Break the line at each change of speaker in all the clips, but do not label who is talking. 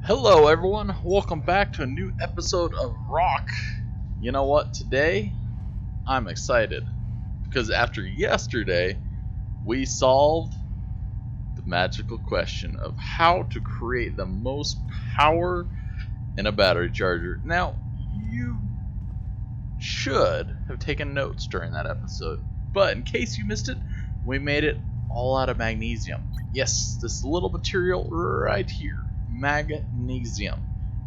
Hello everyone, welcome back to a new episode of Rokh. You know what, today I'm excited because after yesterday we solved the magical question of how to create the most power in a battery charger. Now, you should have taken notes during that episode, but in case you missed it, we made it all out of magnesium. Yes, this little material right here, magnesium.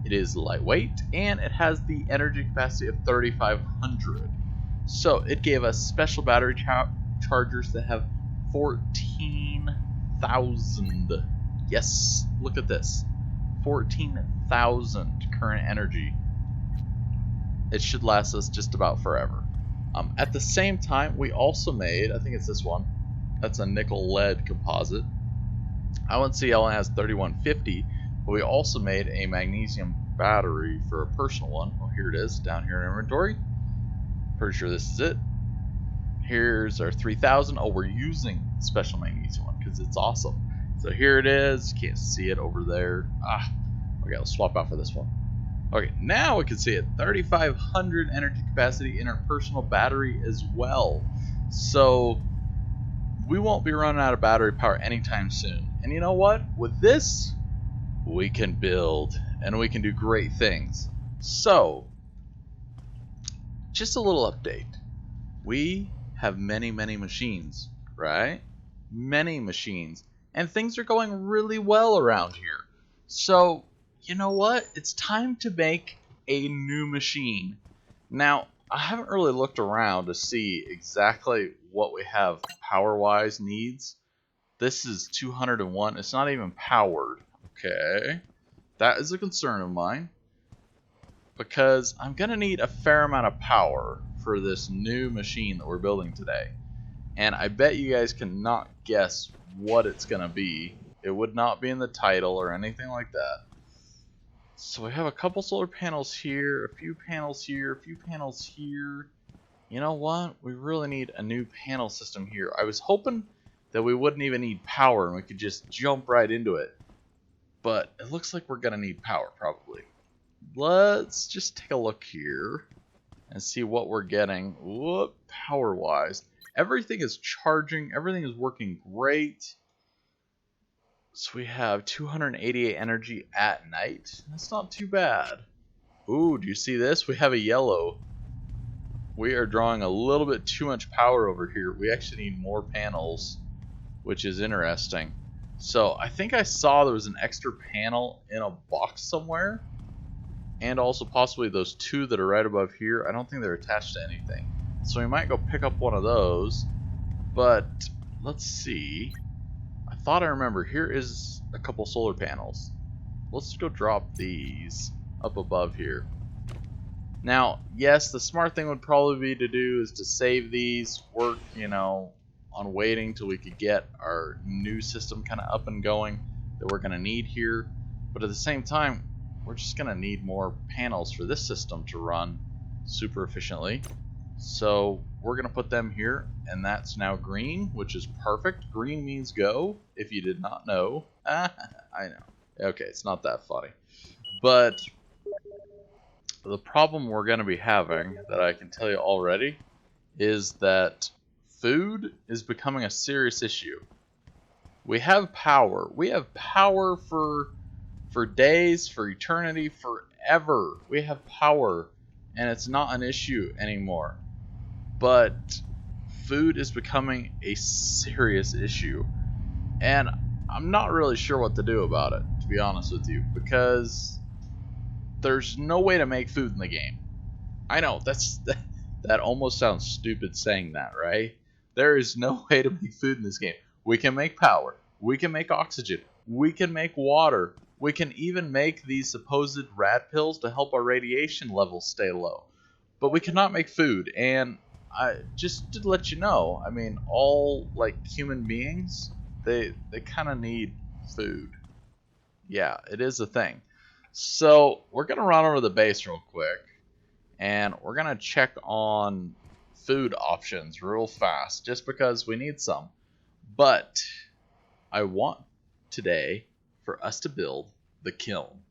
It is lightweight and it has the energy capacity of 3,500. So it gave us special battery chargers that have 14,000. Yes, look at this. 14,000 current energy. It should last us just about forever. At the same time, we also made, I think it's this one, that's a nickel lead composite. I wouldn't say it only has 3150, but we also made a magnesium battery for a personal one. Oh, here it is, down here in inventory. Pretty sure this is it. Here's our 3000. Oh, we're using special magnesium one because it's awesome. So here it is. You can't see it over there. Okay, let's swap out for this one. Okay, now we can see it. 3,500 energy capacity in our personal battery as well. So we won't be running out of battery power anytime soon. And you know what? With this, we can build and we can do great things. So, just a little update. We have many machines, right? Many machines. And things are going really well around here. So, you know what? It's time to make a new machine. Now, I haven't really looked around to see exactly what we have power-wise needs. This is 201. It's not even powered. Okay. That is a concern of mine, because I'm going to need a fair amount of power for this new machine that we're building today. And I bet you guys cannot guess what it's going to be. It would not be in the title or anything like that. So we have a couple solar panels here, a few panels here, a few panels here. You know what? We really need a new panel system here. I was hoping that we wouldn't even need power and we could just jump right into it. But it looks like we're going to need power probably. Let's just take a look here and see what we're getting. Whoop, power-wise. Everything is charging. Everything is working great. So we have 288 energy at night. That's not too bad. Ooh, do you see this? We have a yellow. We are drawing a little bit too much power over here. We actually need more panels, which is interesting. So I think I saw there was an extra panel in a box somewhere. And also possibly those two that are right above here. I don't think they're attached to anything. So we might go pick up one of those. But let's see. I thought I remember. Here is a couple solar panels. Let's go drop these up above here. Now, yes, the smart thing would probably be to do is to save these, work, on waiting till we could get our new system kind of up and going that we're going to need here. But at the same time, we're just going to need more panels for this system to run super efficiently. So we're going to put them here, and that's now green, which is perfect. Green means go, if you did not know. I know. Okay, it's not that funny. But the problem we're going to be having, that I can tell you already, is that food is becoming a serious issue. We have power. We have power for days, for eternity, forever. We have power, and it's not an issue anymore. But food is becoming a serious issue, and I'm not really sure what to do about it, to be honest with you, because there's no way to make food in the game. I know, that almost sounds stupid saying that, right? There is no way to make food in this game. We can make power, we can make oxygen, we can make water, we can even make these supposed rat pills to help our radiation levels stay low. But we cannot make food, and just to let you know, I mean, all human beings, they kind of need food. Yeah, it is a thing. So we're gonna run over the base real quick, and we're gonna check on food options real fast, just because we need some. But I want today for us to build the kiln.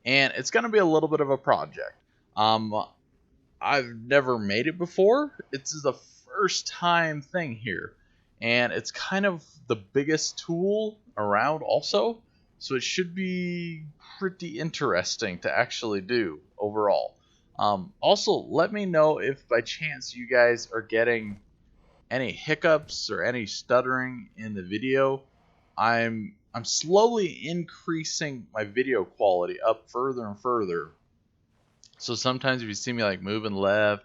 and it's going to be a little bit of a project. I've never made it before. It's the first time thing here, and it's kind of the biggest tool around also, so it should be pretty interesting to actually do overall. Also, let me know if by chance you guys are getting any hiccups or any stuttering in the video. I'm slowly increasing my video quality up further and further. So sometimes if you see me like moving left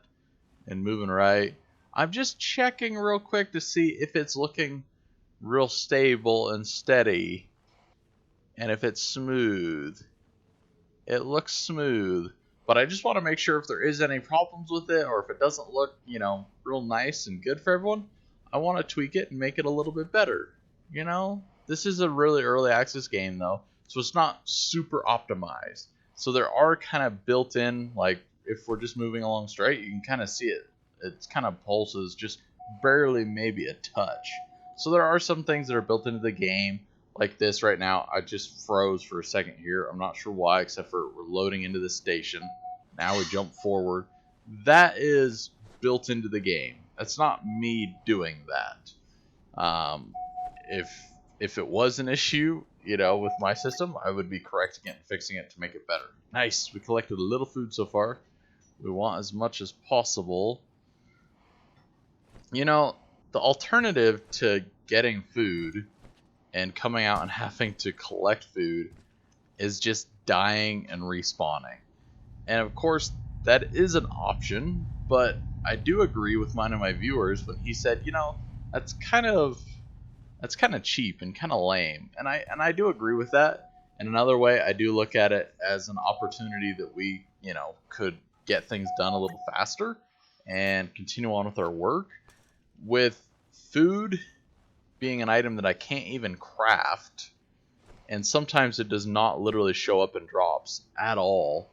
and moving right, I'm just checking real quick to see if it's looking real stable and steady, and if it's smooth. It looks smooth, but I just want to make sure if there is any problems with it, or if it doesn't look, real nice and good for everyone, I want to tweak it and make it a little bit better. This is a really early access game though, so it's not super optimized. So there are kind of built in, like if we're just moving along straight, you can kind of see it. It's kind of pulses just barely, maybe a touch. So there are some things that are built into the game. Like this right now, I just froze for a second here. I'm not sure why, except for we're loading into the station. Now we jump forward. That is built into the game. That's not me doing that. If it was an issue, with my system, I would be correcting it and fixing it to make it better. Nice. We collected a little food so far. We want as much as possible. The alternative to getting food and coming out and having to collect food is just dying and respawning. And of course, that is an option, but I do agree with one of my viewers when he said, that's kind of cheap and kind of lame. And I do agree with that. And another way, I do look at it as an opportunity that we, could get things done a little faster and continue on with our work. With food being an item that I can't even craft, and sometimes it does not literally show up in drops at all,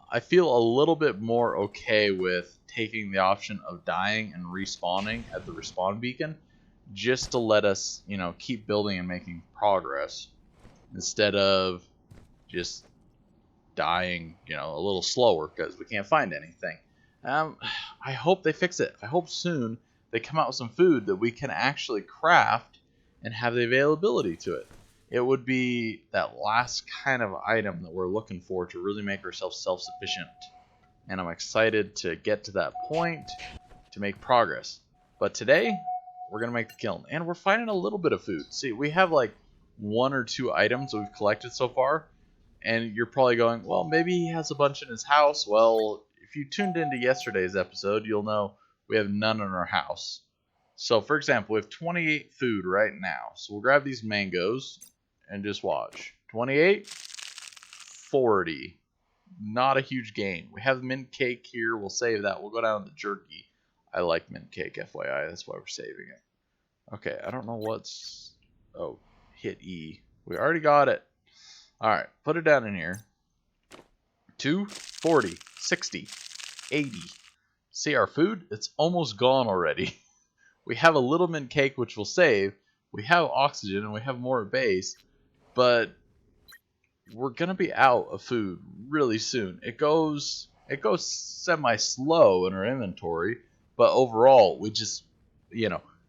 I feel a little bit more okay with taking the option of dying and respawning at the respawn beacon, just to let us, keep building and making progress, instead of just dying, a little slower because we can't find anything. I hope they fix it. I hope soon they come out with some food that we can actually craft and have the availability to it. It would be that last kind of item that we're looking for to really make ourselves self-sufficient. And I'm excited to get to that point to make progress. But today, we're going to make the kiln. And we're finding a little bit of food. See, we have like 1 or 2 items that we've collected so far. And you're probably going, well, maybe he has a bunch in his house. Well, if you tuned into yesterday's episode, you'll know we have none in our house. So, for example, we have 28 food right now. So we'll grab these mangoes and just watch. 28, 40. Not a huge gain. We have mint cake here. We'll save that. We'll go down to the jerky. I like mint cake, FYI. That's why we're saving it. Okay, I don't know what's... Oh, hit E. We already got it. Alright, put it down in here. 2, 40, 60, 80. See our food? It's almost gone already. We have a little mint cake, which we'll save. We have oxygen, and we have more at base. But we're going to be out of food really soon. It goes semi-slow in our inventory. But overall, we just,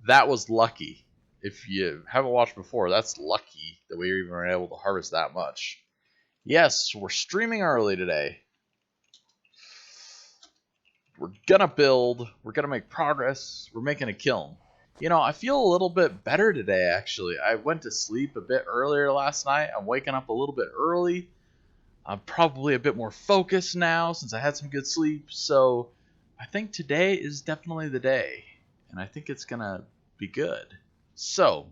that was lucky. If you haven't watched before, that's lucky that we even were able to harvest that much. Yes, we're streaming early today. We're gonna build. We're gonna make progress. We're making a kiln. I feel a little bit better today, actually. I went to sleep a bit earlier last night. I'm waking up a little bit early. I'm probably a bit more focused now since I had some good sleep. So I think today is definitely the day. And I think it's gonna be good. So,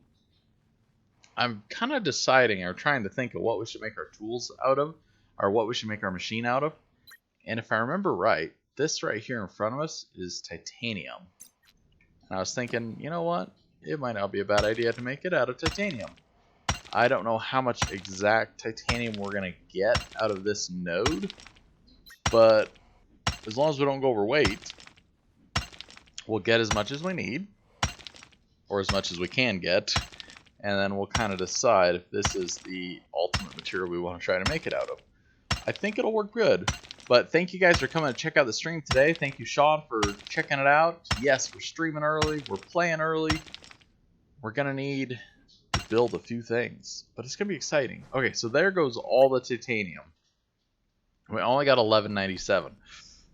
I'm kind of deciding or trying to think of what we should make our tools out of, or what we should make our machine out of. And if I remember right, this right here in front of us is titanium. And I was thinking, you know what? It might not be a bad idea to make it out of titanium. I don't know how much exact titanium we're going to get out of this node, but as long as we don't go overweight, we'll get as much as we need. Or as much as we can get, and then we'll kind of decide if this is the ultimate material we want to try to make it out of. I think it'll work good. But thank you guys for coming to check out the stream today. Thank you, Sean, for checking it out. Yes, we're streaming early. We're playing early. We're going to need to build a few things. But it's going to be exciting. Okay, so there goes all the titanium. We only got 1197.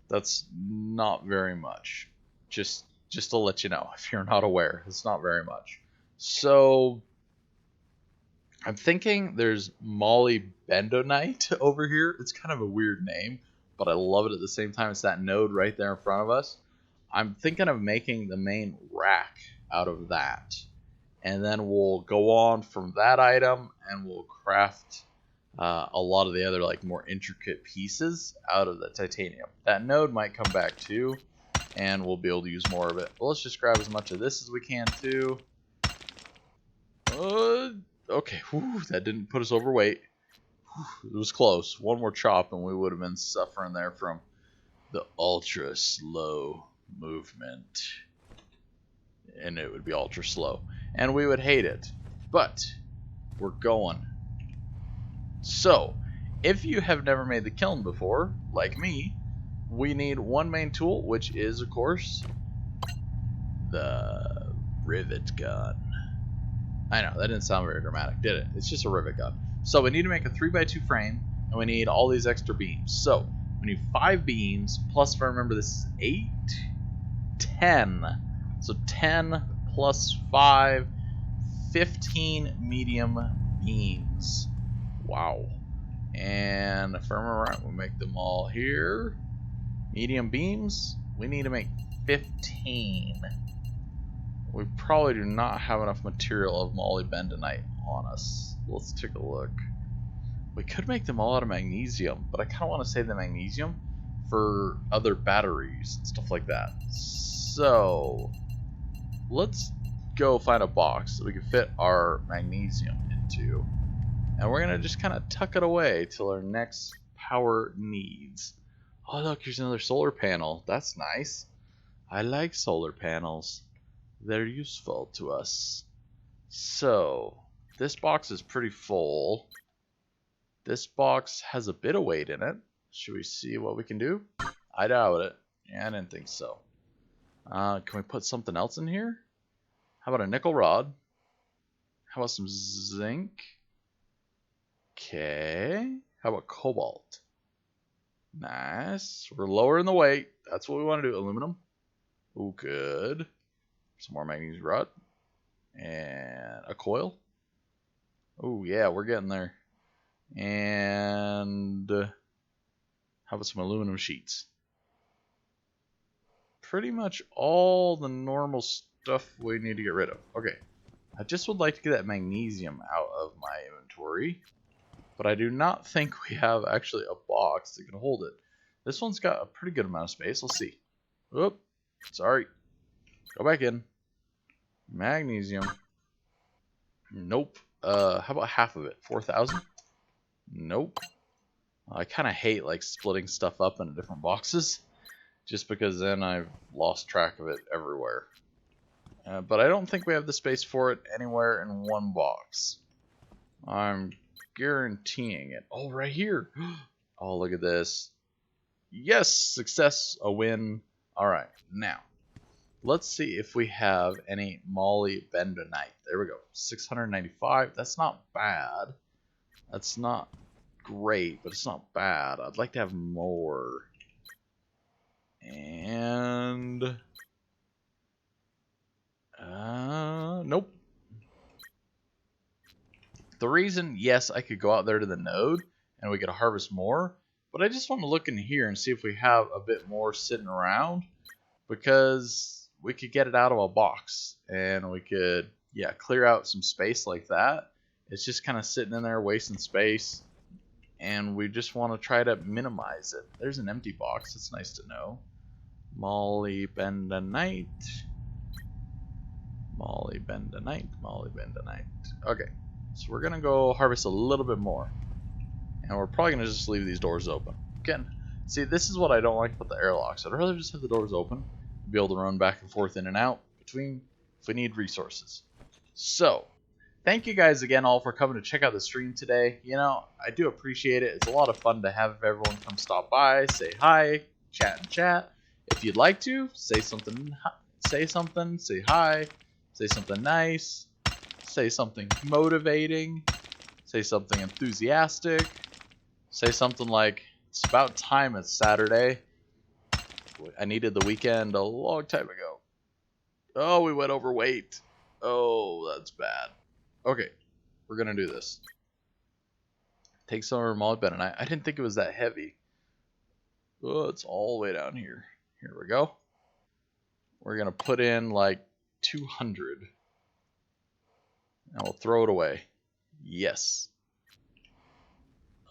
That's not very much. Just to let you know, if you're not aware, it's not very much. So I'm thinking there's molybdenite over here. It's kind of a weird name, but I love it at the same time. It's that node right there in front of us. I'm thinking of making the main rack out of that. And then we'll go on from that item and we'll craft a lot of the other like more intricate pieces out of the titanium. That node might come back too, and we'll be able to use more of it. But let's just grab as much of this as we can too. Okay, whew, that didn't put us overweight. Whew, it was close. One more chop and we would have been suffering there from the ultra slow movement. And it would be ultra slow. And we would hate it. But we're going. So, if you have never made the kiln before, like me, we need one main tool, which is, of course, the rivet gun. I know, that didn't sound very dramatic, did it? It's just a rivet gun. So we need to make a 3x2 frame, and we need all these extra beams. So we need 5 beams, plus if I remember this is 8, 10. So 10 plus 5, 15 medium beams. Wow. And if I remember right, we'll make them all here. Medium beams, we need to make 15. We probably do not have enough material of molybdenite on us. Let's take a look. We could make them all out of magnesium, but I kind of want to save the magnesium for other batteries and stuff like that. So let's go find a box that we can fit our magnesium into. And we're going to just kind of tuck it away till our next power needs. Oh, look, here's another solar panel. That's nice. I like solar panels. They're useful to us. So, this box is pretty full. This box has a bit of weight in it. Should we see what we can do? I doubt it. Yeah, I didn't think so. Can we put something else in here? How about a nickel rod? How about some zinc? Okay. How about cobalt? Nice. We're lowering the weight. That's what we want to do. Aluminum. Ooh, good. Some more magnesium rod. And a coil. Oh, yeah, we're getting there. And how about some aluminum sheets? Pretty much all the normal stuff we need to get rid of. Okay. I just would like to get that magnesium out of my inventory. But I do not think we have actually a box that can hold it. This one's got a pretty good amount of space. Let's see. Oop. Sorry. Go back in. Magnesium. Nope. How about half of it? 4,000? Nope. I kind of hate like splitting stuff up into different boxes, just because then I've lost track of it everywhere. But I don't think we have the space for it anywhere in one box. I'm guaranteeing it. Oh, right here. Oh, look at this. Yes, success, a win. All right, now let's see if we have any molybdenite. There we go. 695. That's not bad. That's not great, but it's not bad. I'd like to have more. And nope. The reason, yes, I could go out there to the node and we could harvest more, but I just want to look in here and see if we have a bit more sitting around, because we could get it out of a box and we could, yeah, clear out some space like that. It's just kind of sitting in there wasting space, and we just want to try to minimize it. There's an empty box. It's nice to know. Molybdenite. Molybdenite. Molybdenite. Okay. So we're going to go harvest a little bit more. And we're probably going to just leave these doors open. Again, see, this is what I don't like about the airlocks. I'd rather just have the doors open, be able to run back and forth in and out between if we need resources. So, thank you guys again all for coming to check out the stream today. You know, I do appreciate it. It's a lot of fun to have everyone come stop by, say hi, chat and chat. If you'd like to, say something, say hi, say something nice, say something motivating, say something enthusiastic, say something like, it's about time it's Saturday. I needed the weekend a long time ago. Oh, we went overweight. Oh, that's bad. Okay, we're gonna do this. Take some of our molybdenum. I didn't think it was that heavy. Oh, it's all the way down here. Here we go. We're gonna put in like 200. And we'll throw it away. Yes.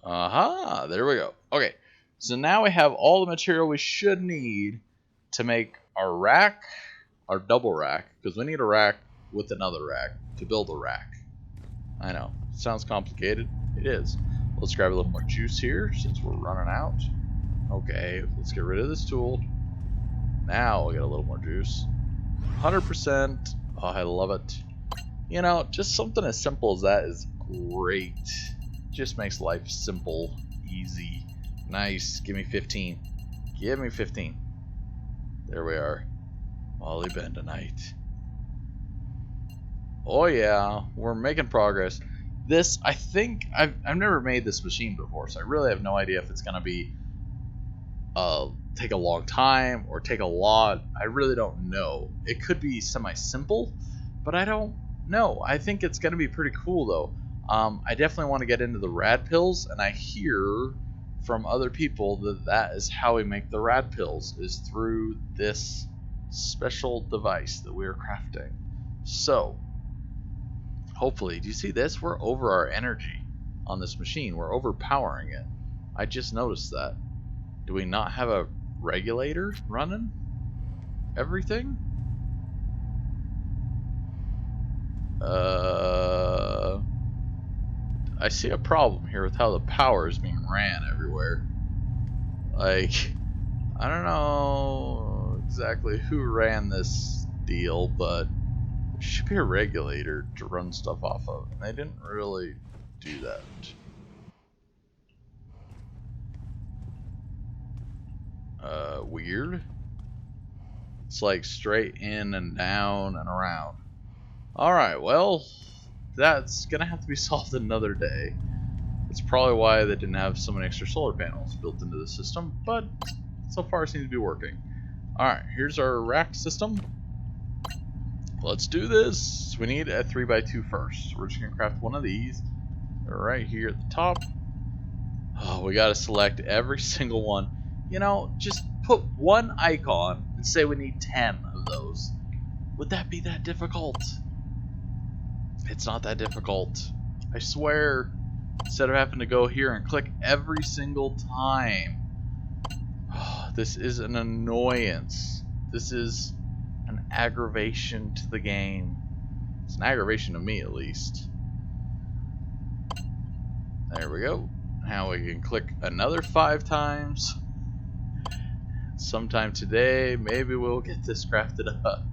Aha, there we go. Okay, so now we have all the material we should need to make our rack, our double rack, because we need a rack with another rack to build a rack. I know, sounds complicated. It is. Let's grab a little more juice here since we're running out. Okay, let's get rid of this tool. Now we'll get a little more juice. 100%. Oh, I love it. You know, just something as simple as that is great. Just makes life simple, easy, nice. Give me 15. Give me 15. There we are. Molybdenite. Oh yeah, we're making progress. This, I think, I've never made this machine before, so I really have no idea if it's gonna be take a long time or take a lot. I really don't know. It could be semi-simple, but I don't know. I think it's gonna be pretty cool though. I definitely want to get into the rad pills, and I hear from other people that that is how we make the rad pills, is through this special device that we are crafting. So hopefully, do you see this? We're over our energy on this machine. We're overpowering it. I just noticed that. Do we not have a regulator running everything? I see a problem here with how the power is being ran everywhere. Like, I don't know exactly who ran this deal, but there should be a regulator to run stuff off of, and they didn't really do that. Weird. It's like straight in and down and around. Alright, well, that's gonna have to be solved another day. That's probably why they didn't have so many extra solar panels built into the system, but so far it seems to be working. Alright, here's our rack system. Let's do this. We need a 3x2 first. We're just gonna craft one of these right here at the top. Oh, we gotta select every single one. You know, just put one icon and say we need 10 of those. Would that be that difficult? It's not that difficult. I swear. Instead of having to go here and click every single time. Oh, this is an annoyance. This is an aggravation to the game. It's an aggravation to me, at least. There we go. Now we can click another 5 times. Sometime today, maybe we'll get this crafted up.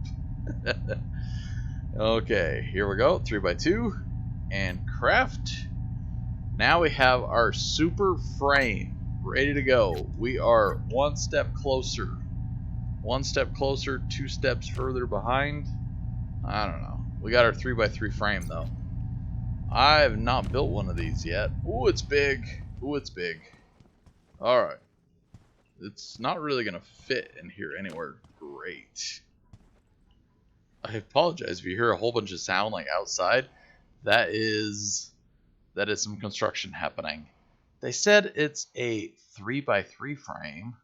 Okay, here we go. 3x2 and craft. Now we have our super frame ready to go. We are one step closer. One step closer, 2 steps further behind. I don't know. We got our 3x3 frame though. I have not built one of these yet. Ooh, it's big. Ooh, it's big. Alright. It's not really going to fit in here anywhere great. I apologize if you hear a whole bunch of sound like outside. That is some construction happening. They said it's a 3x3 frame,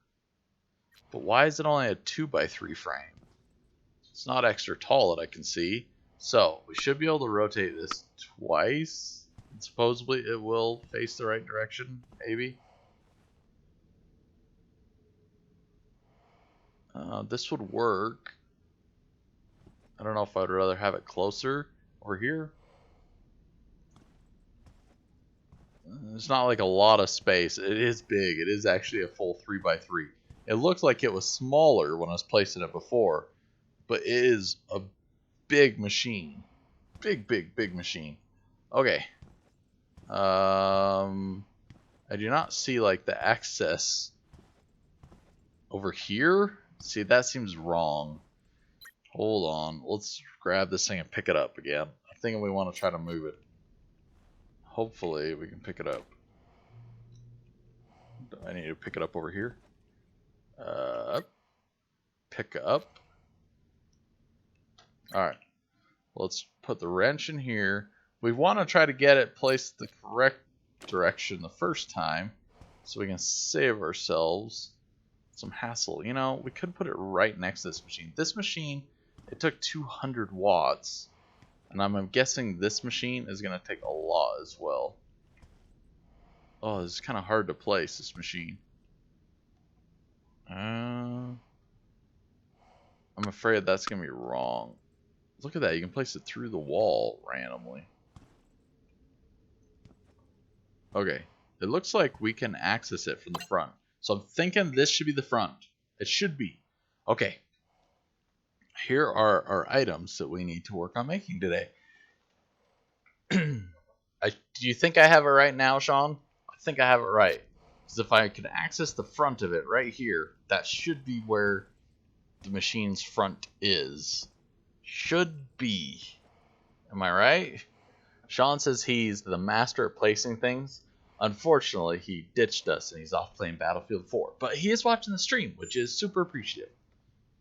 but why is it only a 2x3 frame? It's not extra tall that I can see. So we should be able to rotate this twice, and supposedly it will face the right direction, maybe. This would work. I don't know if I'd rather have it closer or here. It's not like a lot of space. It is big. It is actually a full 3x3. It looked like it was smaller when I was placing it before, but it is a big machine. Big, big, big machine. Okay. I do not see like the access over here. See, that seems wrong. Hold on. Let's grab this thing and pick it up again. I'm thinking we want to try to move it. Hopefully we can pick it up. I need to pick it up over here. Pick up. Alright. Let's put the wrench in here. We want to try to get it placed the correct direction the first time so we can save ourselves some hassle. You know, we could put it right next to this machine. This machine, it took 200 watts. And I'm guessing this machine is going to take a lot as well. Oh, it's kind of hard to place, this machine. I'm afraid that's going to be wrong. Look at that, you can place it through the wall randomly. Okay, it looks like we can access it from the front. So I'm thinking this should be the front. It should be. Okay. Here are our items that we need to work on making today. Do you think I have it right now, Sean? I think I have it right. Because if I can access the front of it right here, that should be where the machine's front is. Should be. Am I right? Sean says he's the master at placing things. Unfortunately, he ditched us and he's off playing Battlefield 4. But he is watching the stream, which is super appreciative.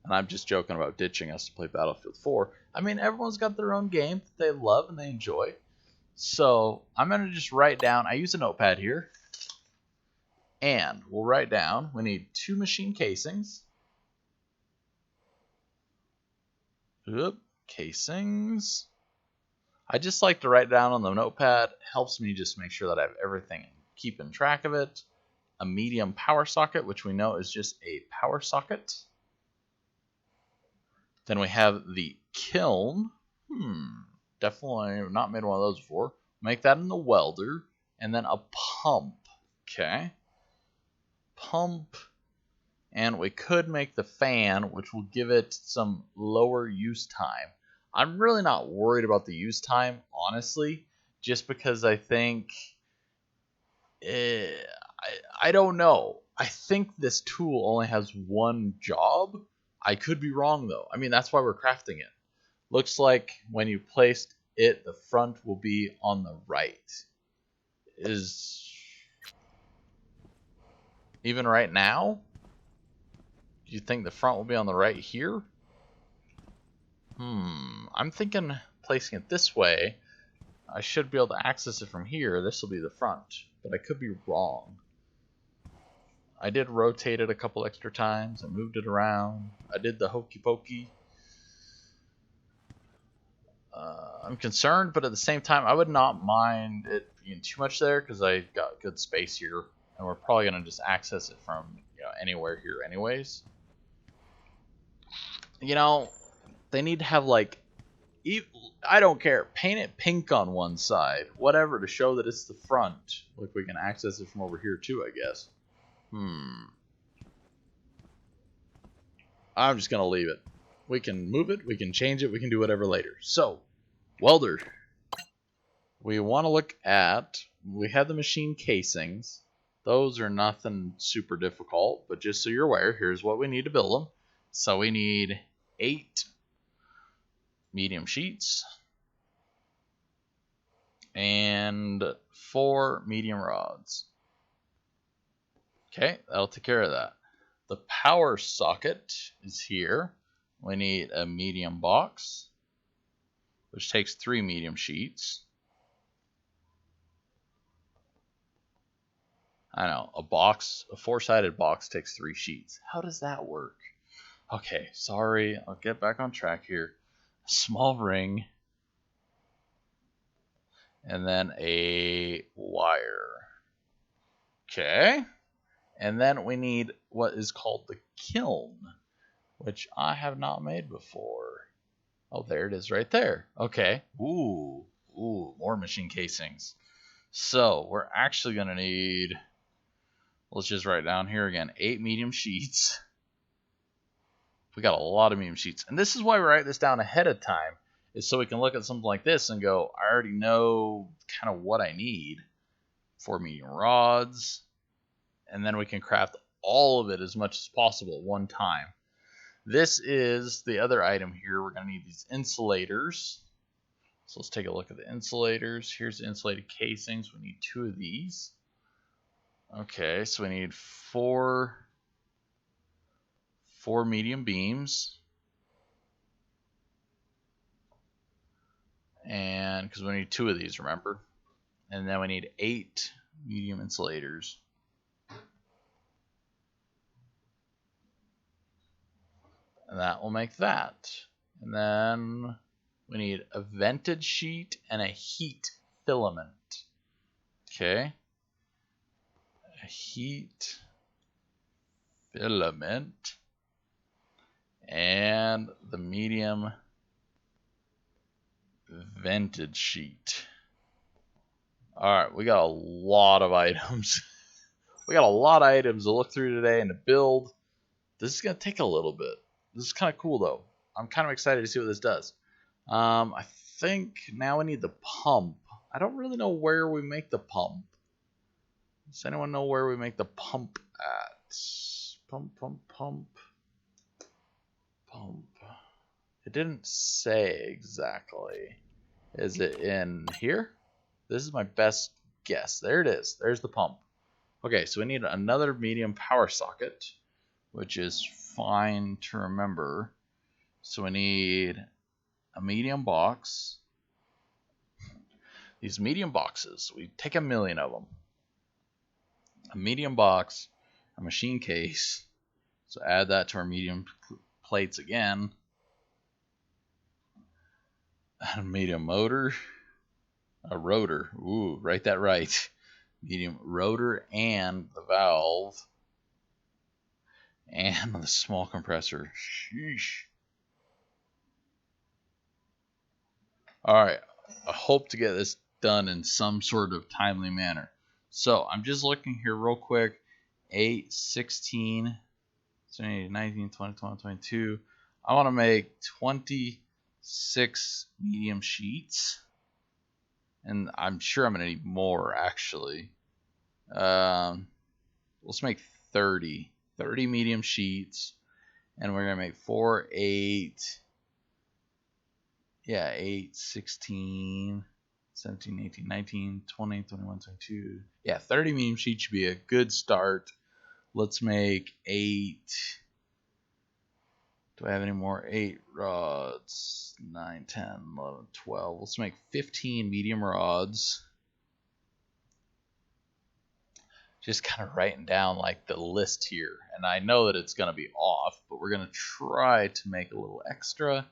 And I'm just joking about ditching us to play Battlefield 4. I mean, everyone's got their own game that they love and they enjoy. So I'm going to just write down. I use a notepad here. And we'll write down. We need 2 machine casings. Oop, casings. I just like to write down on the notepad. It helps me just make sure that I have everything, keeping track of it. A medium power socket, which we know is just a power socket. Then we have the kiln. Definitely not made one of those before. Make that in the welder. And then a pump. Okay. Pump. And we could make the fan, which will give it some lower use time. I'm really not worried about the use time, honestly, just because I think, I don't know. I think this tool only has one job. I could be wrong, though. I mean, that's why we're crafting it. Looks like when you placed it, the front will be on the right. Is even right now? Do you think the front will be on the right here? I'm thinking placing it this way. I should be able to access it from here. This will be the front, but I could be wrong. I did rotate it a couple extra times. I moved it around. I did the hokey pokey. I'm concerned, but at the same time, I would not mind it being too much there because I got good space here, and we're probably gonna just access it from anywhere here, anyways. You know, they need to have like, I don't care, paint it pink on one side, whatever, to show that it's the front. Look, we can access it from over here too, I guess. I'm just gonna leave it. We can move it, we can change it, we can do whatever later. So, welder. We want to look at, we have the machine casings. Those are nothing super difficult, but just so you're aware, here's what we need to build them. So we need 8 medium sheets and 4 medium rods. Okay, that'll take care of that. The power socket is here. We need a medium box, which takes 3 medium sheets. I know, a 4-sided box takes 3 sheets. How does that work? Okay, sorry, I'll get back on track here. A small ring, and then a wire. Okay, and then we need what is called the kiln, which I have not made before. Oh, there it is right there. Okay, ooh, more machine casings. So we're actually gonna need, let's just write down here again, 8 medium sheets. We got a lot of medium sheets. And this is why we write this down ahead of time, is so we can look at something like this and go, I already know kind of what I need for medium rods, and then we can craft all of it as much as possible at one time. This is the other item here. We're going to need these insulators. So let's take a look at the insulators. Here's the insulated casings. We need 2 of these. Okay, so we need 4 medium beams. And because we need 2 of these, remember? And then we need 8 medium insulators. And that will make that. And then we need a vented sheet and a heat filament. Okay. A heat filament. And the medium vented sheet. Alright, we got a lot of items. We got a lot of items to look through today and to build. This is going to take a little bit. This is kind of cool though. I'm kind of excited to see what this does. I think now we need the pump. I don't really know where we make the pump. Does anyone know where we make the pump at? Pump. It didn't say exactly. Is it in here? This is my best guess. There it is. There's the pump. Okay, so we need another medium power socket, which is fine to remember. So we need a medium box. These medium boxes, we take 1,000,000 of them. A medium box, a machine case. So add that to our medium plates again. A medium motor. A rotor. Ooh, write that right. Medium rotor and the valve. And the small compressor. Sheesh. Alright, I hope to get this done in some sort of timely manner. So, I'm just looking here real quick. 8, 16, 17, 19, 20, 21, 22. I want to make 26 medium sheets. And I'm sure I'm going to need more, actually. Let's make 30. 30 medium sheets. And we're going to make 4, 8... Yeah, 8, 16, 17, 18, 19, 20, 21, 22. Yeah, 30 medium sheets should be a good start. Let's make 8. Do I have any more? 8 rods. 9, 10, 11, 12. Let's make 15 medium rods. Just kind of writing down like the list here. And I know that it's going to be off, but we're going to try to make a little extra.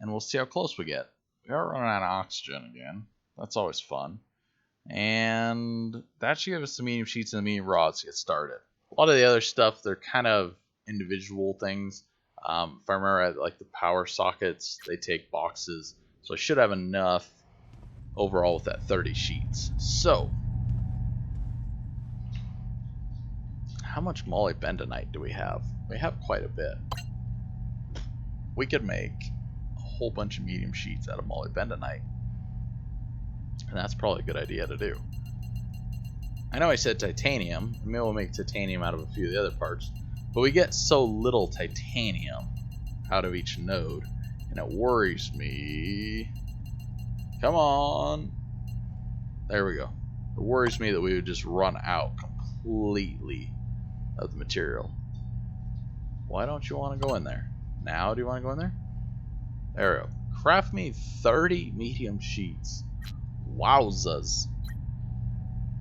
And we'll see how close we get. We are running out of oxygen again. That's always fun. And that should give us the medium sheets and the medium rods to get started. A lot of the other stuff, they're kind of individual things. If I remember, like the power sockets, they take boxes. So I should have enough overall with that 30 sheets. So, how much molybdenite do we have? We have quite a bit. We could make whole bunch of medium sheets out of molybdenite, and that's probably a good idea to do. I know I said titanium. Maybe we'll make titanium out of a few of the other parts, but we get so little titanium out of each node, and it worries me. Come on, there we go. It worries me that we would just run out completely of the material. Why don't you want to go in there now? Do you want to go in there? There we go. Craft me 30 medium sheets. Wowzas.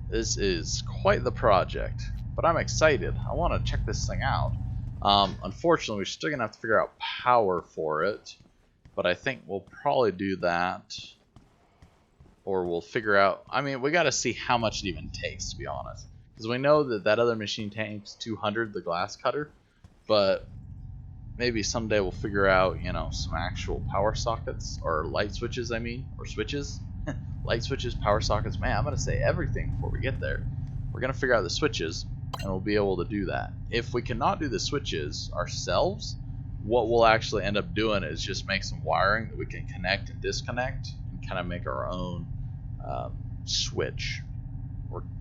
This is quite the project, but I'm excited. I want to check this thing out. Unfortunately, we're still going to have to figure out power for it, but I think we'll probably do that, or we'll figure out... I mean, we got to see how much it even takes, to be honest, because we know that that other machine takes 200, the glass cutter, but... maybe someday we'll figure out, you know, some actual power sockets, or light switches, I mean, or switches. Light switches, power sockets. Man, I'm going to say everything before we get there. We're going to figure out the switches, and we'll be able to do that. If we cannot do the switches ourselves, what we'll actually end up doing is just make some wiring that we can connect and disconnect and kind of make our own switch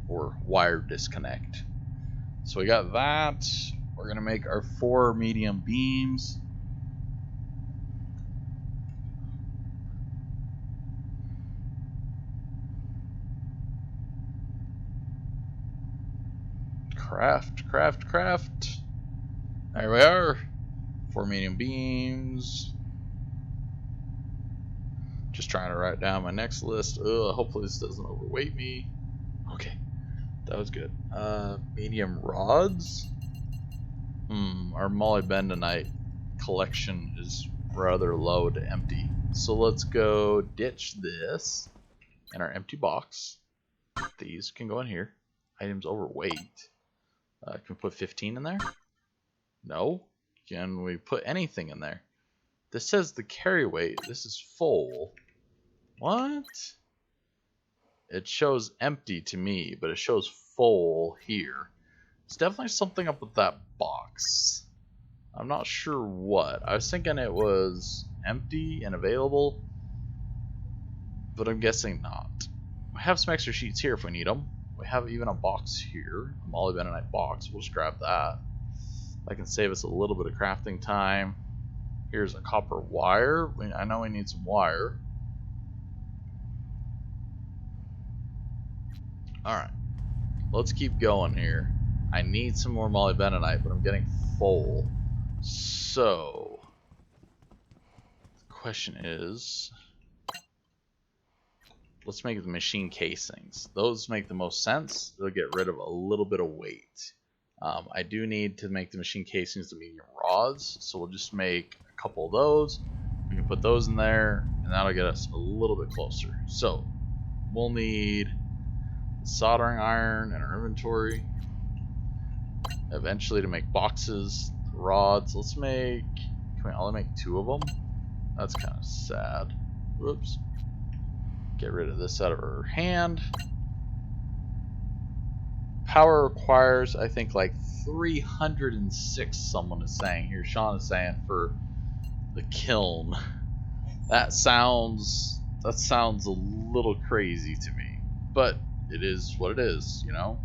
or wire disconnect. So we got that. We're going to make our 4 medium beams. Craft. There we are. 4 medium beams. Just trying to write down my next list. Hopefully this doesn't overweight me. Okay, that was good. Medium rods. Our molybdenite collection is rather low to empty. So let's go ditch this in our empty box. These can go in here. Items overweight. Can we put 15 in there? No. Can we put anything in there? This says the carry weight. This is full. What? It shows empty to me, but it shows full here. There's definitely something up with that box. I'm not sure what. I was thinking it was empty and available, but I'm guessing not. We have some extra sheets here if we need them. We have even a box here, a molybdenite box. We'll just grab that. That can save us a little bit of crafting time. Here's a copper wire. I know we need some wire. Alright, let's keep going here. I need some more molybdenite, but I'm getting full. So, the question is, let's make the machine casings. Those make the most sense. They'll get rid of a little bit of weight. I do need to make the machine casings the medium rods, so we'll just make a couple of those. We can put those in there, and that'll get us a little bit closer. So, we'll need soldering iron in our inventory. Eventually to make boxes, rods. Let's make, can we only make 2 of them? That's kind of sad. Whoops. Get rid of this out of our hand. Power requires, I think, like 306, someone is saying here. Sean is saying for the kiln. That sounds a little crazy to me. But it is what it is, you know?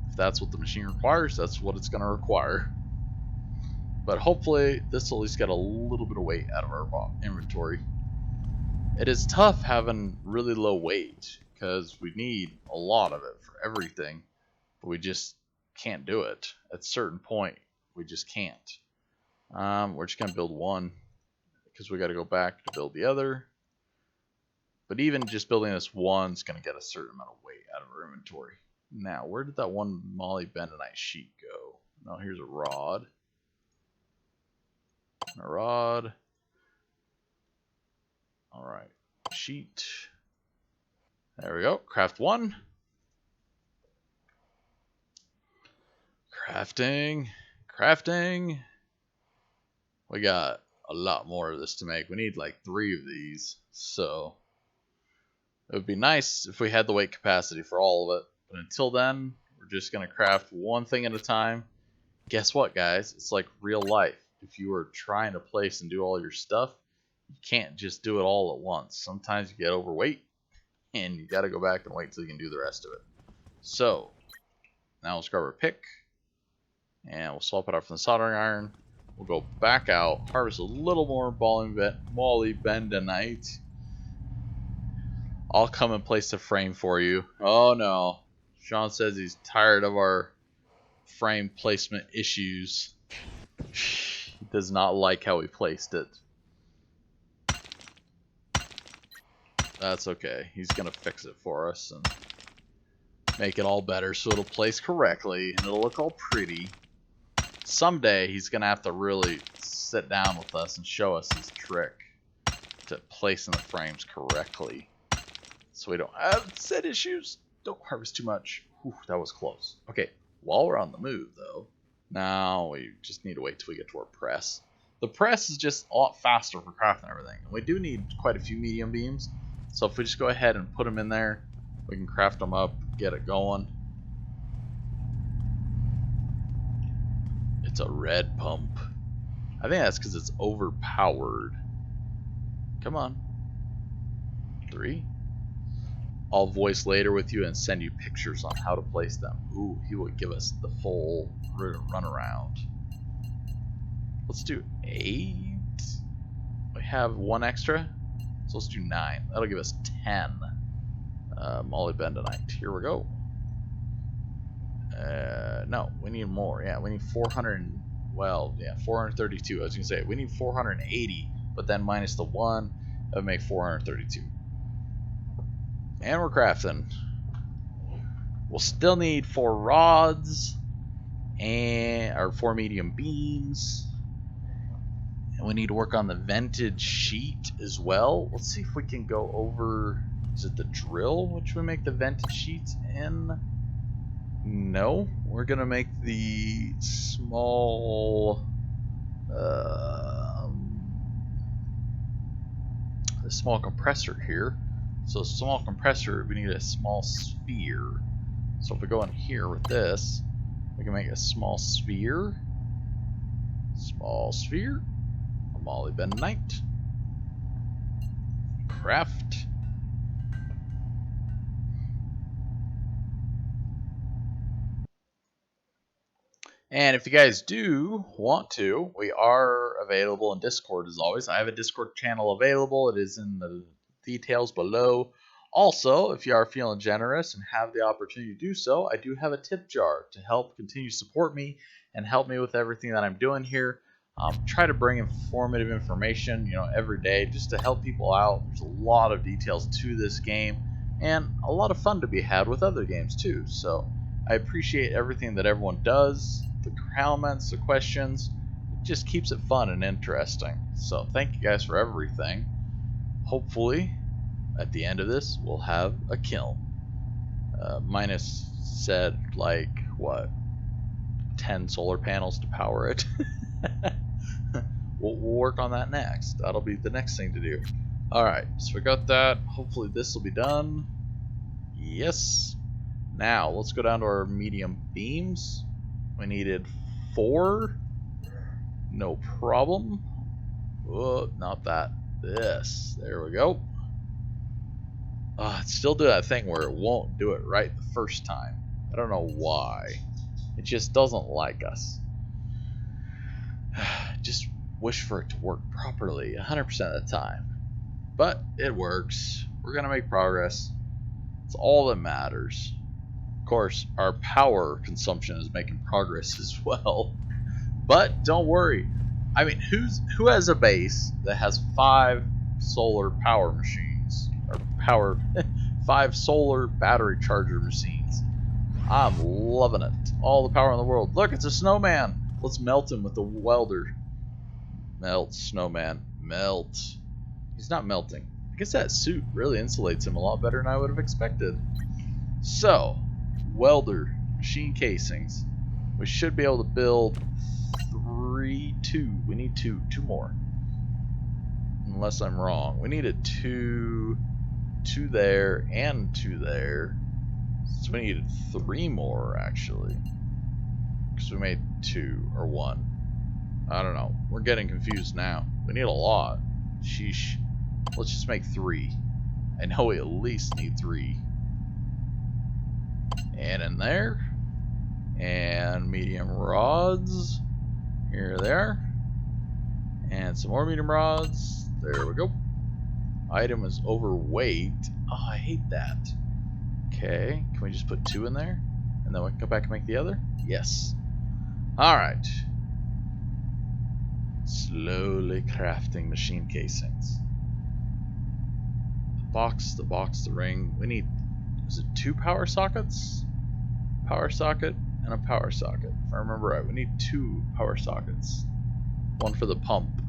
If that's what the machine requires, that's what it's going to require. But hopefully, this will at least get a little bit of weight out of our inventory. It is tough having really low weight, because we need a lot of it for everything, but we just can't do it. At a certain point, we just can't. We're just going to build one, because we got to go back to build the other. But even just building this one is going to get a certain amount of weight out of our inventory. Now, where did that one molybdenite sheet go? No, here's a rod. A rod. Alright, sheet. There we go. Craft 1. Crafting. We got a lot more of this to make. We need like 3 of these. So, it would be nice if we had the weight capacity for all of it. But until then, we're just going to craft one thing at a time. Guess what, guys? It's like real life. If you are trying to place and do all your stuff, you can't just do it all at once. Sometimes you get overweight, and you got to go back and wait until you can do the rest of it. So, now let's grab our pick, and we'll swap it out from the soldering iron. We'll go back out, harvest a little more molybdenite. I'll come and place the frame for you. Oh no. Sean says he's tired of our frame placement issues. He does not like how we placed it. That's okay. He's going to fix it for us and make it all better so it'll place correctly and it'll look all pretty. Someday he's going to have to really sit down with us and show us his trick to placing the frames correctly, so we don't have set issues. Don't harvest too much. Whew, that was close. Okay, while we're on the move, though, now we just need to wait till we get to our press. The press is just a lot faster for crafting everything. And we do need quite a few medium beams, so if we just go ahead and put them in there, we can craft them up, get it going. It's a red pump. I think that's because it's overpowered. Come on. 3. I'll voice later with you and send you pictures on how to place them. Ooh, he will give us the full run around. Let's do 8. We have 1 extra, so let's do 9. That'll give us 10. Molly Bentonite. Here we go. No, we need more. Yeah, we need 400. Well, yeah, 432. I was gonna say we need 480, but then minus the 1, that would make 432. And we're crafting. We'll still need 4 rods and 4 medium beams. And we need to work on the vented sheet as well. Let's see if we can go over. Is it the drill which we make the vented sheets in? No, we're gonna make the small compressor here. So small compressor, we need a small sphere. So if we go in here with this, we can make a small sphere. Small sphere. A Molly Bentonite. Craft. And if you guys do want to, we are available in Discord as always. I have a Discord channel available. It is in the details below. Also, if you are feeling generous and have the opportunity to do so, I do have a tip jar to help continue to support me and help me with everything that I'm doing here. Try to bring informative information, every day just to help people out. There's a lot of details to this game and a lot of fun to be had with other games too. So I appreciate everything that everyone does, the comments, the questions. It just keeps it fun and interesting. So thank you guys for everything. Hopefully, at the end of this, we'll have a kiln. Minus said, like, what, 10 solar panels to power it. We'll work on that next. That'll be the next thing to do. Alright, so we got that. Hopefully this will be done. Yes. Now, let's go down to our medium beams. We needed 4. No problem. Oh, not that. This. There we go. It still do that thing where it won't do it right the first time. I don't know why. It just doesn't like us. Just wish for it to work properly 100% of the time. But it works. We're going to make progress. It's all that matters. Of course, our power consumption is making progress as well. But don't worry. I mean, who has a base that has 5 solar power machines? Or 5 solar battery charger machines? I'm loving it. All the power in the world. Look, it's a snowman. Let's melt him with the welder. Melt, snowman. Melt. He's not melting. I guess that suit really insulates him a lot better than I would have expected. So, welder, machine casings. We should be able to build 2. We need 2 more. Unless I'm wrong. We needed 2 there and 2 there. So we needed 3 more actually. Because we made 2 or 1. I don't know. We're getting confused now. We need a lot. Sheesh. Let's just make 3. I know we at least need 3. And in there. And medium rods. Here they are. And some more medium rods. There we go. Item is overweight. Oh, I hate that. Okay. Can we just put 2 in there? And then we can go back and make the other? Yes. Alright. Slowly crafting machine casings. The box, the ring. We need, is it 2 power sockets? Power socket and a power socket. If I remember right, we need 2 power sockets. 1 for the pump.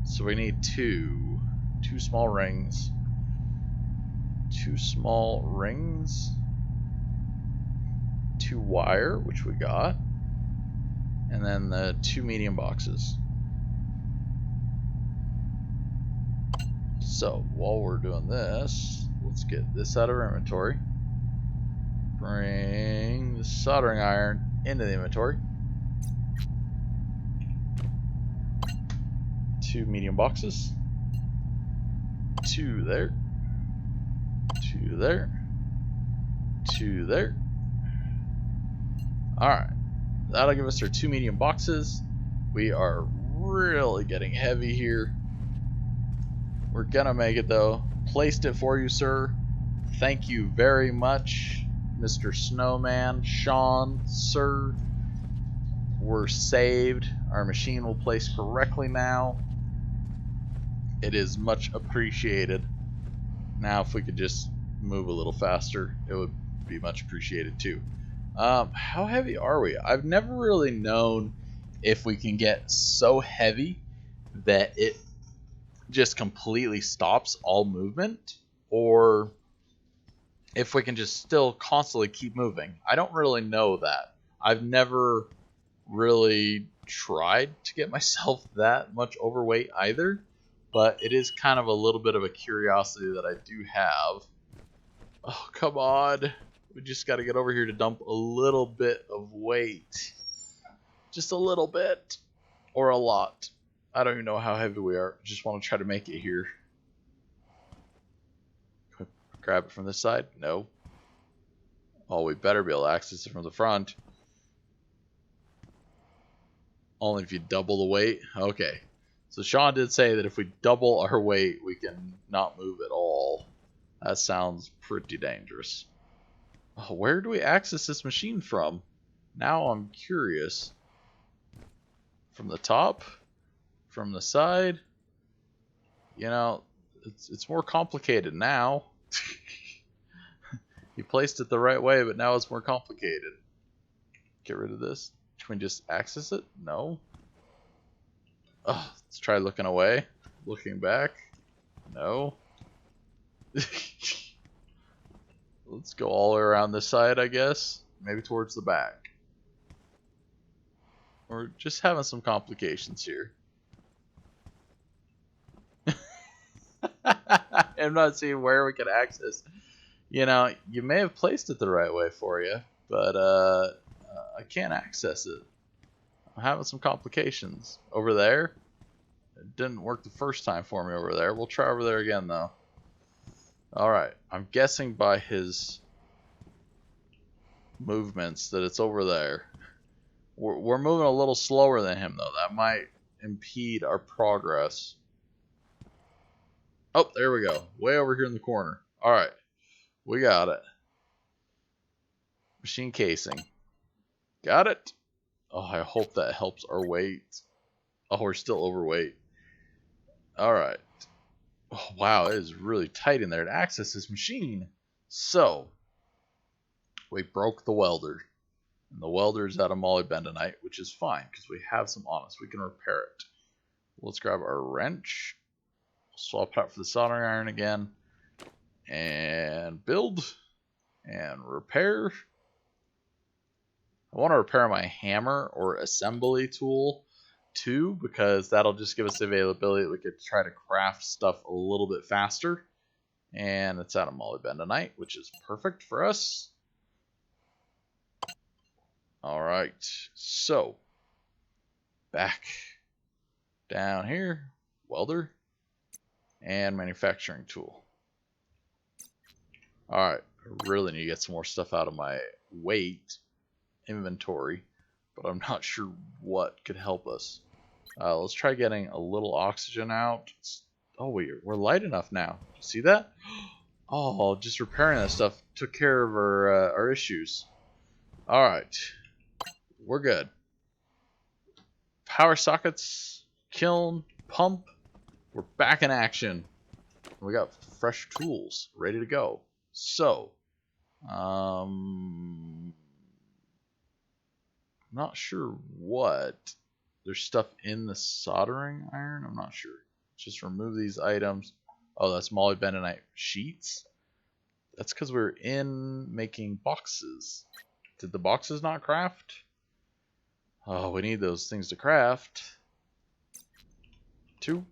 So we need 2 small rings. 2 small rings. 2 wire, which we got. And then the 2 medium boxes. So, while we're doing this, let's get this out of our inventory. Bring the soldering iron into the inventory. 2 medium boxes. 2 there. 2 there. 2 there. Alright. That'll give us our 2 medium boxes. We are really getting heavy here. We're gonna make it though. Placed it for you, sir. Thank you very much, Mr. Snowman, Sean, sir. We're saved. Our machine will place correctly now. It is much appreciated. Now if we could just move a little faster, it would be much appreciated too. How heavy are we? I've never really known if we can get so heavy that it just completely stops all movement, or if we can just still constantly keep moving. I don't really know that. I've never really tried to get myself that much overweight either, but it is kind of a little bit of a curiosity that I do have. Oh, come on. We just got to get over here to dump a little bit of weight. Just a little bit. Or a lot. I don't even know how heavy we are. Just want to try to make it here. Grab it from this side? No. Oh, we better be able to access it from the front. Only if you double the weight? Okay. So Sean did say that if we double our weight, we can not move at all. That sounds pretty dangerous. Oh, where do we access this machine from? Now I'm curious. From the top? From the side? You know, it's more complicated now. You placed it the right way, but now it's more complicated. Get rid of this. Can we just access it? No. Oh, let's try looking away. Looking back. No. Let's go all the way around this side, I guess. Maybe towards the back. We're just having some complications here. I'm not seeing where we could access. You know, you may have placed it the right way for you, but I can't access it. I'm having some complications. Over there, it didn't work the first time for me over there. We'll try over there again, though. Alright, I'm guessing by his movements that it's over there. We're moving a little slower than him, though. That might impede our progress. Oh, there we go. Way over here in the corner. Alright, we got it. Machine casing. Got it. Oh, I hope that helps our weight. Oh, we're still overweight. Alright. Oh, wow, it is really tight in there to access this machine. So, we broke the welder. And the welder is out of molybdenite, which is fine, because we have some on us. We can repair it. Let's grab our wrench. Swap it out for the soldering iron again. And build. And repair. I want to repair my hammer or assembly tool too, because that'll just give us the availability that we could try to craft stuff a little bit faster. And it's out of molybdenite, which is perfect for us. Alright, so back down here, welder and manufacturing tool. Alright, I really need to get some more stuff out of my weight inventory, but I'm not sure what could help us. Let's try getting a little oxygen out. Oh, we're light enough now. See that? Oh, just repairing that stuff took care of our issues. Alright, we're good. Power sockets, kiln, pump. We're back in action. We got fresh tools ready to go. So, not sure what. There's stuff in the soldering iron? I'm not sure. Just remove these items. Oh, that's molybdenite sheets? That's because we're in making boxes. Did the boxes not craft? Oh, we need those things to craft. 2.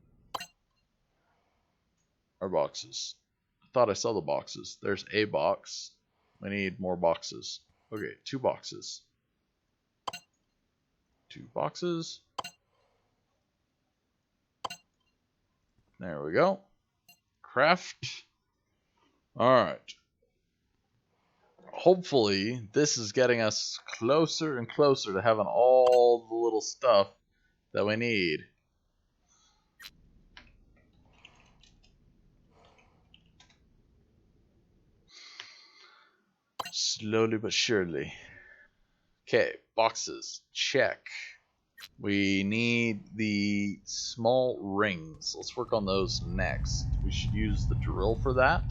Our boxes. I thought I saw the boxes. There's a box. We need more boxes. Okay, 2 boxes. 2 boxes. There we go. Craft. Alright. Hopefully, this is getting us closer and closer to having all the little stuff that we need. Slowly but surely. Okay, boxes. Check. We need the small rings. Let's work on those next. We should use the drill for that.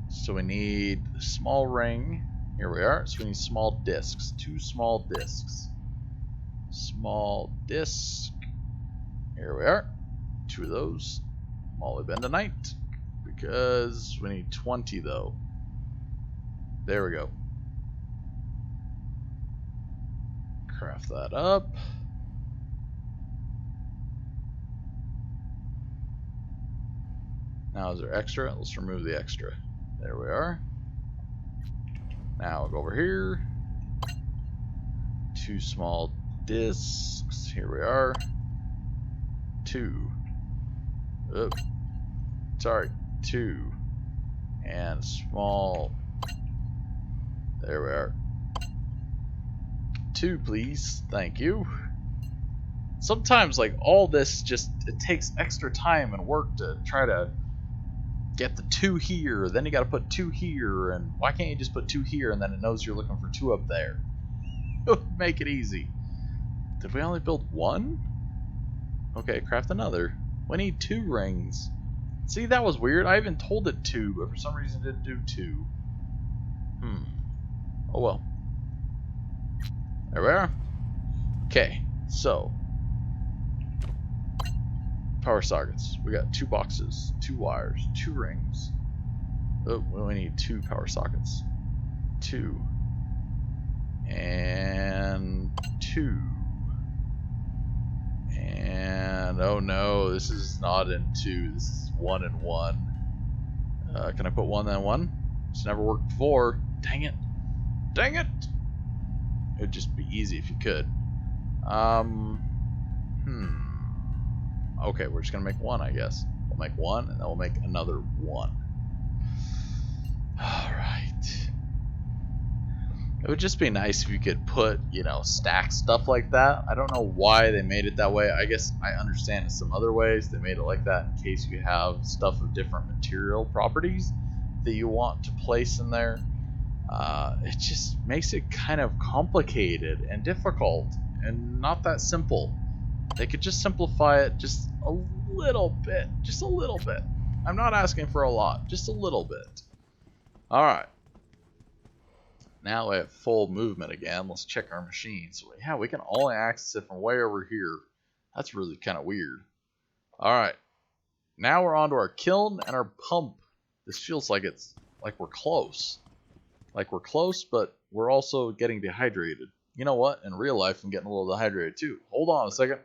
So we need the small ring. Here we are. So we need small discs. 2 small discs. Small disc. Here we are. 2 of those. Molybdenite. Because we need 20 though. There we go. Craft that up. Now is there extra? Let's remove the extra. There we are. Now we'll go over here. 2 small discs. Here we are. 2. Oop. Sorry. 2. And small. There we are. 2, please. Thank you. Sometimes, like, all this just, it takes extra time and work to try to get the 2 here, then you gotta put 2 here, and why can't you just put 2 here and then it knows you're looking for 2 up there? It would make it easy. Did we only build 1? Okay, craft another. We need 2 rings. See, that was weird. I even told it 2, but for some reason it didn't do 2. Oh well. There we are. Okay, so power sockets. We got 2 boxes, 2 wires, 2 rings. Oh, we only need 2 power sockets. 2. And 2. And oh no, this is not in 2. This is 1 and 1. Can I put 1 and 1? It's never worked before. Dang it. Dang it! It would just be easy if you could. Okay, we're just gonna make 1, I guess. We'll make 1, and then we'll make another 1. Alright. It would just be nice if you could put, you know, stack stuff like that. I don't know why they made it that way. I guess I understand in some other ways they made it like that in case you have stuff of different material properties that you want to place in there. It just makes it kind of complicated and difficult and not that simple. They could just simplify it just a little bit. Just a little bit. I'm not asking for a lot. Just a little bit. Alright. Now we have full movement again. Let's check our machine. So yeah, we can only access it from way over here. That's really kind of weird. Alright. Now we're on to our kiln and our pump. This feels like it's like we're close. Like we're close, but we're also getting dehydrated. You know what? In real life, I'm getting a little dehydrated too. Hold on a second.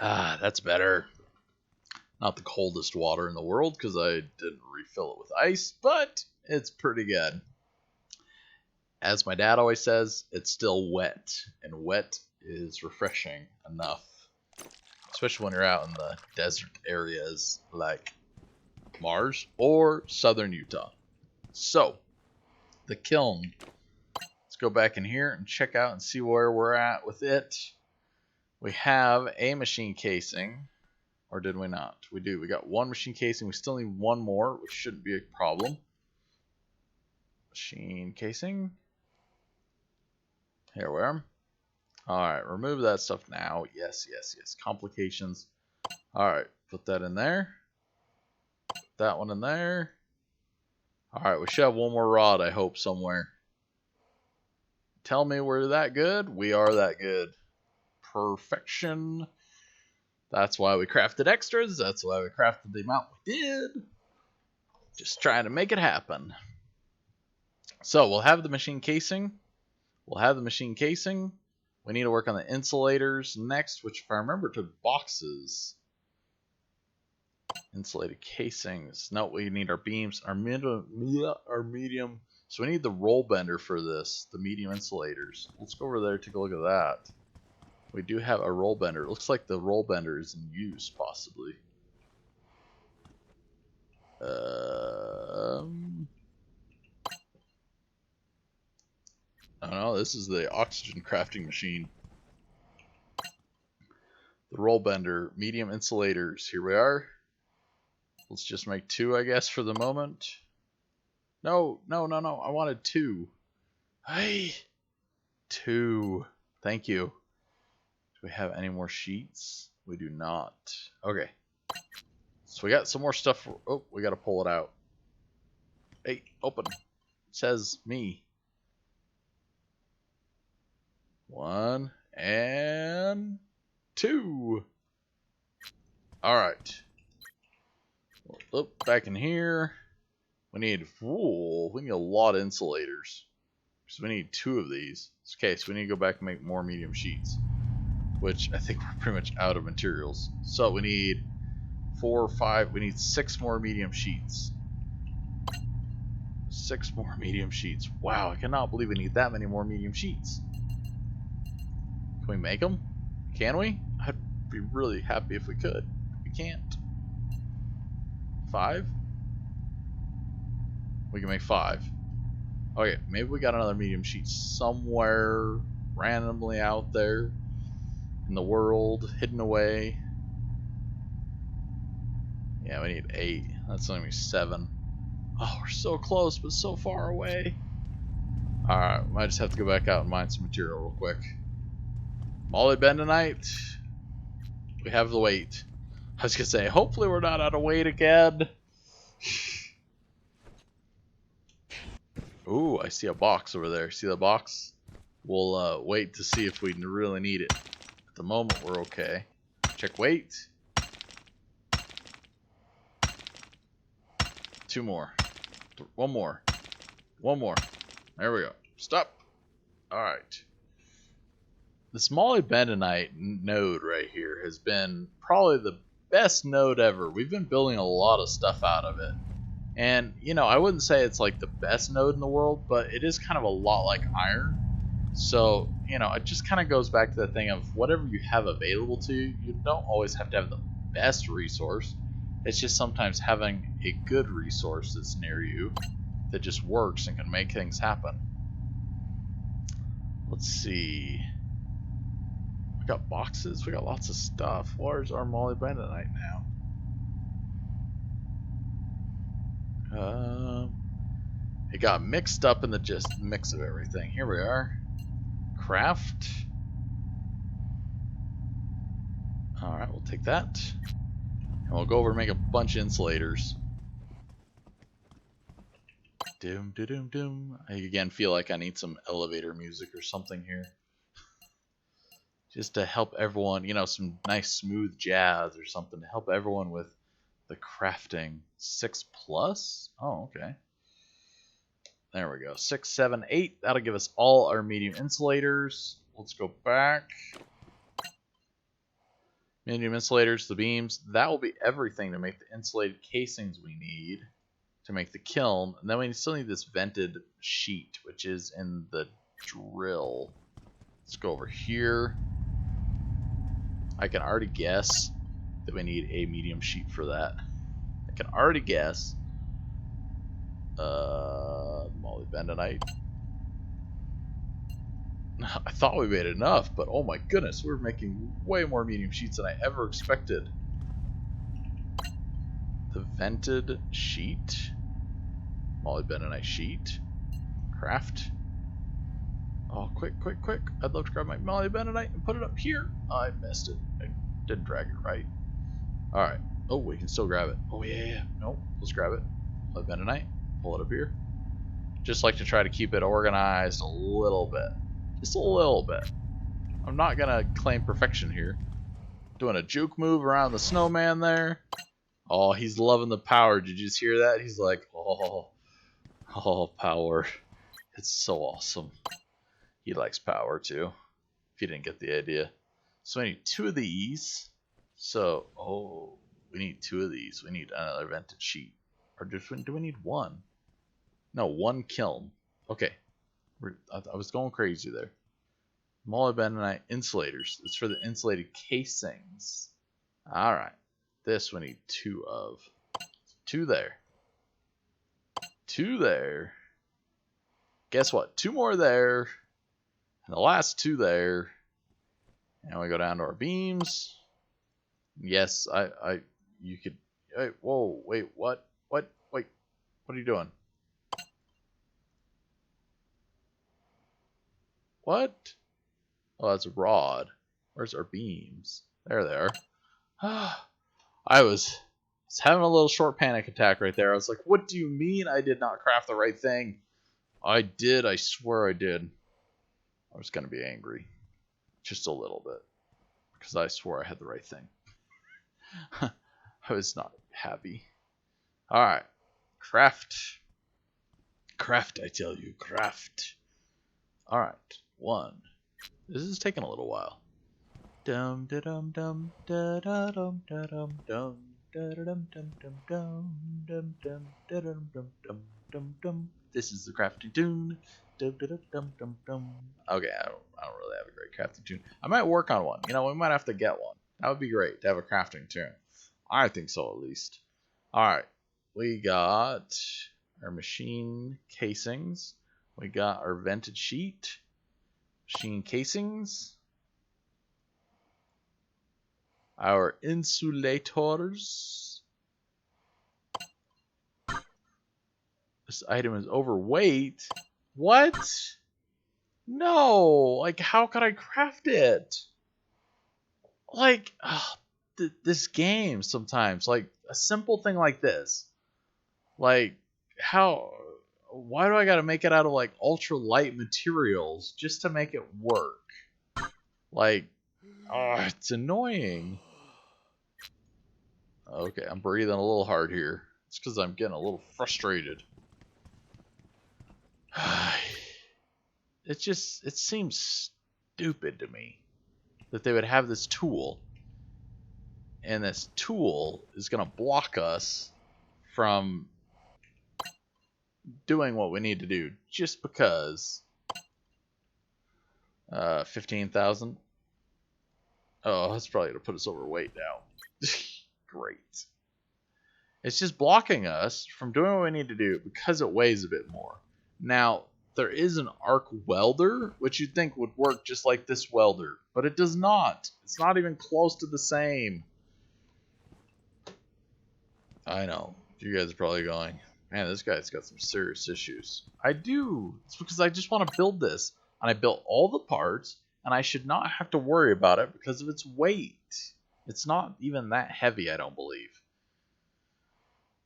Ah, that's better. Not the coldest water in the world because I didn't refill it with ice, but it's pretty good. As my dad always says, it's still wet, and wet is refreshing enough. Especially when you're out in the desert areas like Mars or southern Utah. So, the kiln. Let's go back in here and check out and see where we're at with it. We have a machine casing. Or did we not? We do. We got 1 machine casing. We still need 1 more, which shouldn't be a problem. Machine casing. Here we are. Alright, remove that stuff now. Yes, yes, yes. Complications. Alright, put that in there. That one in there. Alright, we should have 1 more rod, I hope, somewhere. Tell me we're that good. We are that good. Perfection. That's why we crafted extras. That's why we crafted the amount we did. Just trying to make it happen. So we'll have the machine casing. We'll have the machine casing. We need to work on the insulators next, which if I remember took boxes. Insulated casings. No, we need our beams, our medium. So we need the roll bender for this, the medium insulators. Let's go over there and take a look at that. We do have a roll bender. It looks like the roll bender is in use, possibly. I don't know. This is the oxygen crafting machine. The roll bender, medium insulators. Here we are. Let's just make 2, I guess, for the moment. No. I wanted 2. Hey, 2. Thank you. Do we have any more sheets? We do not. Okay. So we got some more stuff. Oh, we got to pull it out. Hey, open. It says me. 1 and 2. All right. Oh, back in here. We need a lot of insulators. So we need 2 of these. Okay, so we need to go back and make more medium sheets, which I think we're pretty much out of materials. So we need 4 or 5. We need 6 more medium sheets. 6 more medium sheets. Wow, I cannot believe we need that many more medium sheets. Can we make them? Can we? I'd be really happy if we could. We can't. 5? We can make 5. Okay, maybe we got another medium sheet somewhere randomly out there in the world, hidden away. Yeah, we need 8. That's only 7. Oh, we're so close, but so far away. Alright, might just have to go back out and mine some material real quick. Molybdenite. We have the weight. I was gonna say, hopefully we're not out of weight again. Ooh, I see a box over there. See the box? We'll wait to see if we really need it. At the moment, we're okay. Check weight. 2 more. 1 more. 1 more. There we go. Stop. Alright. This molybdenite node right here has been probably the best node ever. We've been building a lot of stuff out of it. And, you know, I wouldn't say it's like the best node in the world, but it is kind of a lot like iron. So, you know, it just kind of goes back to the thing of whatever you have available to you, you don't always have to have the best resource. It's just sometimes having a good resource that's near you that just works and can make things happen. Let's see. We got boxes. We got lots of stuff. Where's our molybdenite now? It got mixed up in the just mix of everything. Here we are. Craft. Alright, we'll take that. And we'll go over and make a bunch of insulators. Doom, doom, doom, doom. I again feel like I need some elevator music or something here. Just to help everyone, you know, some nice smooth jazz or something to help everyone with the crafting. 6+? Oh, okay. There we go. 6, 7, 8. That'll give us all our medium insulators. Let's go back. Medium insulators, the beams. That will be everything to make the insulated casings we need to make the kiln. And then we still need this vented sheet, which is in the drill. Let's go over here. I can already guess that we need a medium sheet for that. I can already guess. Molybdenite. I thought we made enough, but oh my goodness, we're making way more medium sheets than I ever expected. The vented sheet. Molybdenite sheet. Craft. Oh, quick, quick, quick. I'd love to grab my molybdenite and put it up here. Oh, I missed it. I didn't drag it right. Alright. Oh, we can still grab it. Oh, yeah. Nope. Let's grab it. Molybdenite. Pull it up here. Just like to try to keep it organized a little bit. Just a little bit. I'm not going to claim perfection here. Doing a juke move around the snowman there. Oh, he's loving the power. Did you just hear that? He's like, oh, power. It's so awesome. He likes power too, if you didn't get the idea. So we need 2 of these. So, oh, we need 2 of these. We need another vented sheet. Or do we need 1? No, 1 kiln. Okay. I was going crazy there. Molybdenite insulators. It's for the insulated casings. Alright. This we need 2 of. 2 there. 2 there. Guess what? 2 more there. And the last 2 there. And we go down to our beams. Yes, you could. Whoa, wait, what? Wait, what are you doing? What? Oh, that's a rod. Where's our beams? There they are. I was having a little short panic attack right there. I was like, what do you mean I did not craft the right thing? I did. I swear I did. I was going to be angry. Just a little bit. Because I swore I had the right thing. I was not happy. Alright. Craft. Craft, I tell you. Craft. Alright. 1. This is taking a little while. Dum da dum dum da da dum da dum dum da da dum dum dum dum dum dum da dum dum dum dum dum. This is the crafting tune. Dum dum dum dum dum. Okay, I don't really have a great crafting tune. I might work on one. You know, we might have to get one. That would be great to have a crafting tune. I think so, at least. All right, we got our machine casings. We got our vented sheet. Machine casings. Our insulators. This item is overweight. What? No! Like, how could I craft it? Like, this game sometimes. Like, a simple thing like this. Like, how... Why do I gotta make it out of, like, ultra light materials just to make it work? Like, it's annoying. Okay, I'm breathing a little hard here. It's because I'm getting a little frustrated. It seems stupid to me that they would have this tool, and this tool is going to block us from doing what we need to do just because. 15,000. Oh, that's probably going to put us overweight now. Great. It's just blocking us from doing what we need to do because it weighs a bit more. Now, there is an arc welder, which you'd think would work just like this welder, but it does not. It's not even close to the same. I know. You guys are probably going, man, this guy's got some serious issues. I do. It's because I just want to build this, and I built all the parts, and I should not have to worry about it because of its weight. It's not even that heavy, I don't believe.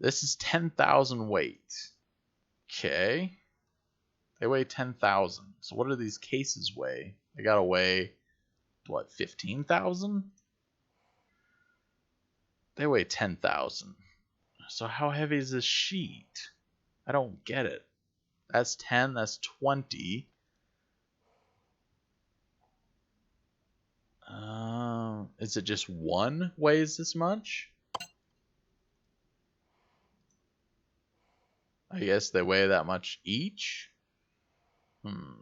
This is 10,000 weight. Okay. They weigh 10,000. So what do these cases weigh? They gotta weigh, what, 15,000? They weigh 10,000. So how heavy is this sheet? I don't get it. That's 10, that's 20. Is it just one weighs this much? I guess they weigh that much each?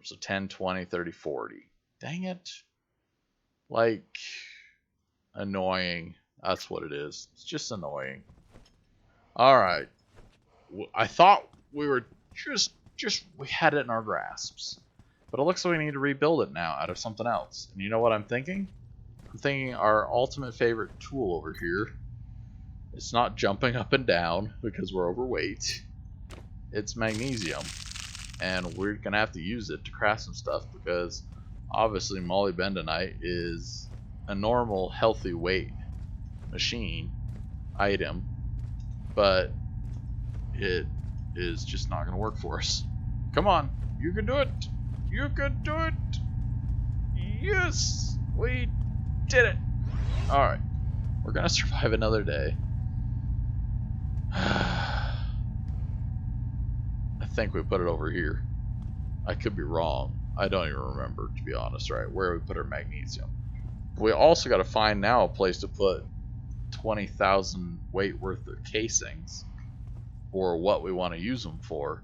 So 10, 20, 30, 40. Dang it. Like, annoying. That's what it is. It's just annoying. Alright. I thought we were we had it in our grasps. But it looks like we need to rebuild it now out of something else. And you know what I'm thinking? I'm thinking our ultimate favorite tool over here. It's not jumping up and down because we're overweight. It's magnesium. And we're going to have to use it to craft some stuff because obviously molybdenite is a normal, healthy weight machine item. But it is just not going to work for us. Come on. You can do it. You can do it. Yes. We did it. Alright. We're going to survive another day. I think we put it over here. I could be wrong. I don't even remember, to be honest, right? Where we put our magnesium. We also got to find now a place to put 20,000 weight worth of casings. Or what we want to use them for.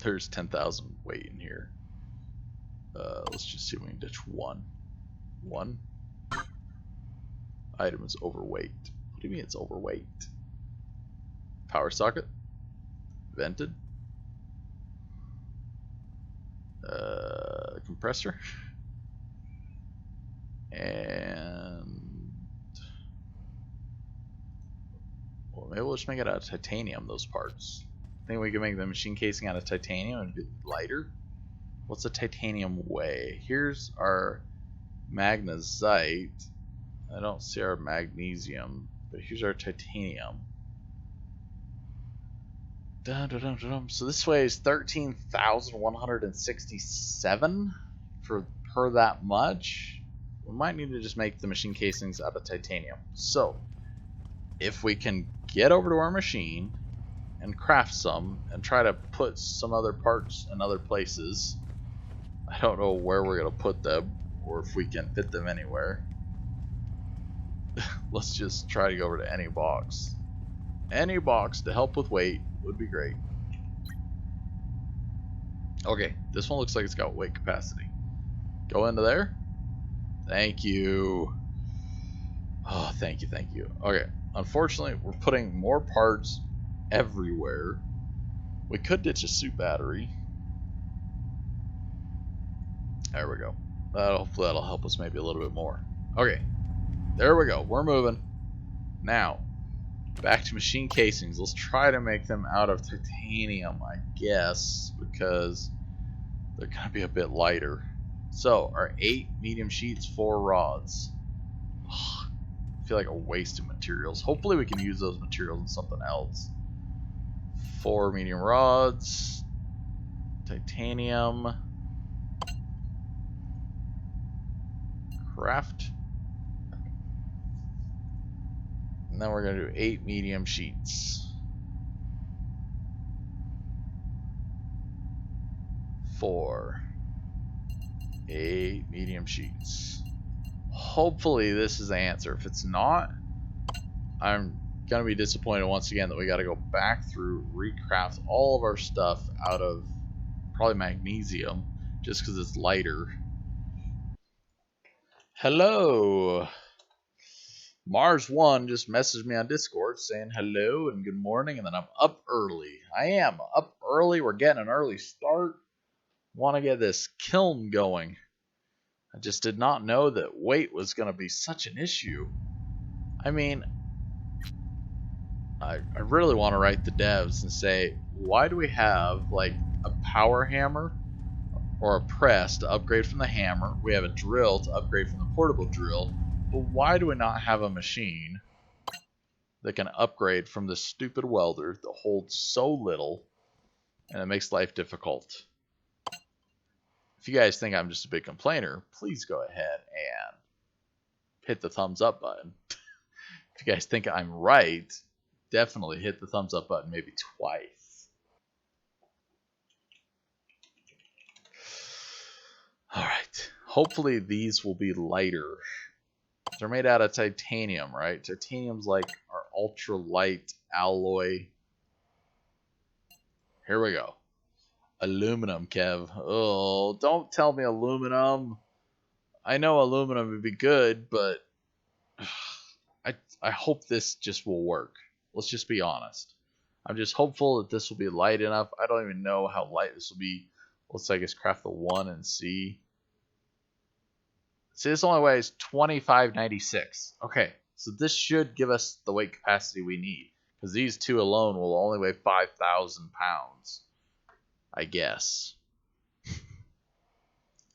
There's 10,000 weight in here. Let's just see if we can ditch one. One. Item is overweight. What do you mean it's overweight? Power socket. Vented. Compressor. And... well, maybe we'll just make it out of titanium, those parts. Think we can make the machine casing out of titanium and be lighter? What's the titanium weigh? Here's our magnesite. I don't see our magnesium, but here's our titanium. Dun, dun, dun, dun. So this weighs 13,167 per that much. We might need to just make the machine casings out of titanium. So if we can get over to our machine and craft some and try to put some other parts in other places. I don't know where we're going to put them or if we can fit them anywhere. Let's just try to go over to any box. Any box to help with weight would be great. Okay, this one looks like it's got weight capacity. Go into there. Thank you. Oh, thank you, thank you. Okay, unfortunately, we're putting more parts everywhere. We could ditch a suit battery. There we go. Hopefully that'll help us maybe a little bit more. Okay, there we go. We're moving. Now, back to machine casings. Let's try to make them out of titanium, I guess, because they're going to be a bit lighter. So, our 8 medium sheets, 4 rods. I feel like a waste of materials. Hopefully we can use those materials in something else. 4 medium rods, titanium, craft, and then we're going to do 8 medium sheets. 4, 8 medium sheets. Hopefully this is the answer. If it's not, I'm gonna be disappointed once again that we got to go back through, recraft all of our stuff out of probably magnesium just because it's lighter. Hello, Mars1 just messaged me on Discord saying hello and good morning, and then I'm up early. I am up early. We're getting an early start. Want to get this kiln going. I just did not know that weight was going to be such an issue. I mean, I really want to write the devs and say, why do we have like a power hammer or a press to upgrade from the hammer? We have a drill to upgrade from the portable drill. But why do we not have a machine that can upgrade from the stupid welder that holds so little and it makes life difficult? If you guys think I'm just a big complainer, please go ahead and hit the thumbs up button. If you guys think I'm right, definitely hit the thumbs up button maybe twice. Alright, hopefully these will be lighter. They're made out of titanium, right? Titanium's like our ultra light alloy. Here we go. Aluminum, Kev. Oh, don't tell me aluminum. I know aluminum would be good, but I hope this just will work. Let's just be honest. I'm just hopeful that this will be light enough. I don't even know how light this will be. Let's, I guess, craft the 1 and see. See, this only weighs 2596. Okay, so this should give us the weight capacity we need, because these two alone will only weigh 5,000 pounds. I guess.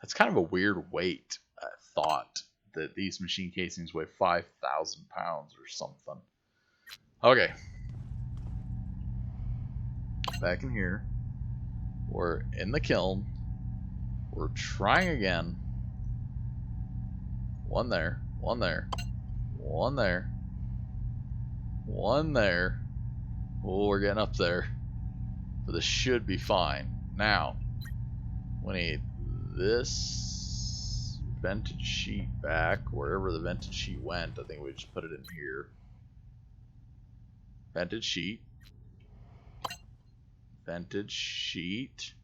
That's kind of a weird weight thought, that these machine casings weigh 5,000 pounds or something. Okay. Back in here. We're in the kiln. We're trying again. One there. One there. One there. One there. Oh, we're getting up there. But this should be fine. Now, we need this vented sheet back. Wherever the vented sheet went, I think we just put it in here. Vented sheet. Vented sheet.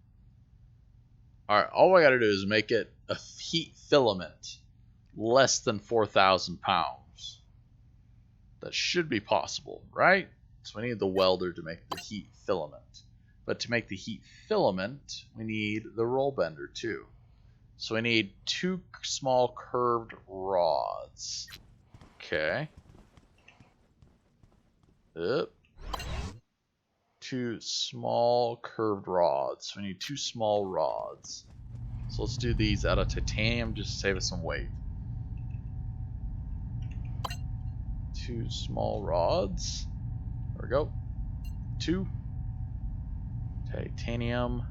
Alright, all I gotta do is make it a heat filament less than 4,000 pounds. That should be possible, right? So we need the welder to make the heat filament. But to make the heat filament, we need the roll bender too. So we need 2 small curved rods. Okay. Up. 2 small curved rods. So we need 2 small rods. So let's do these out of titanium just to save us some weight. 2 small rods. There we go. 2. Titanium.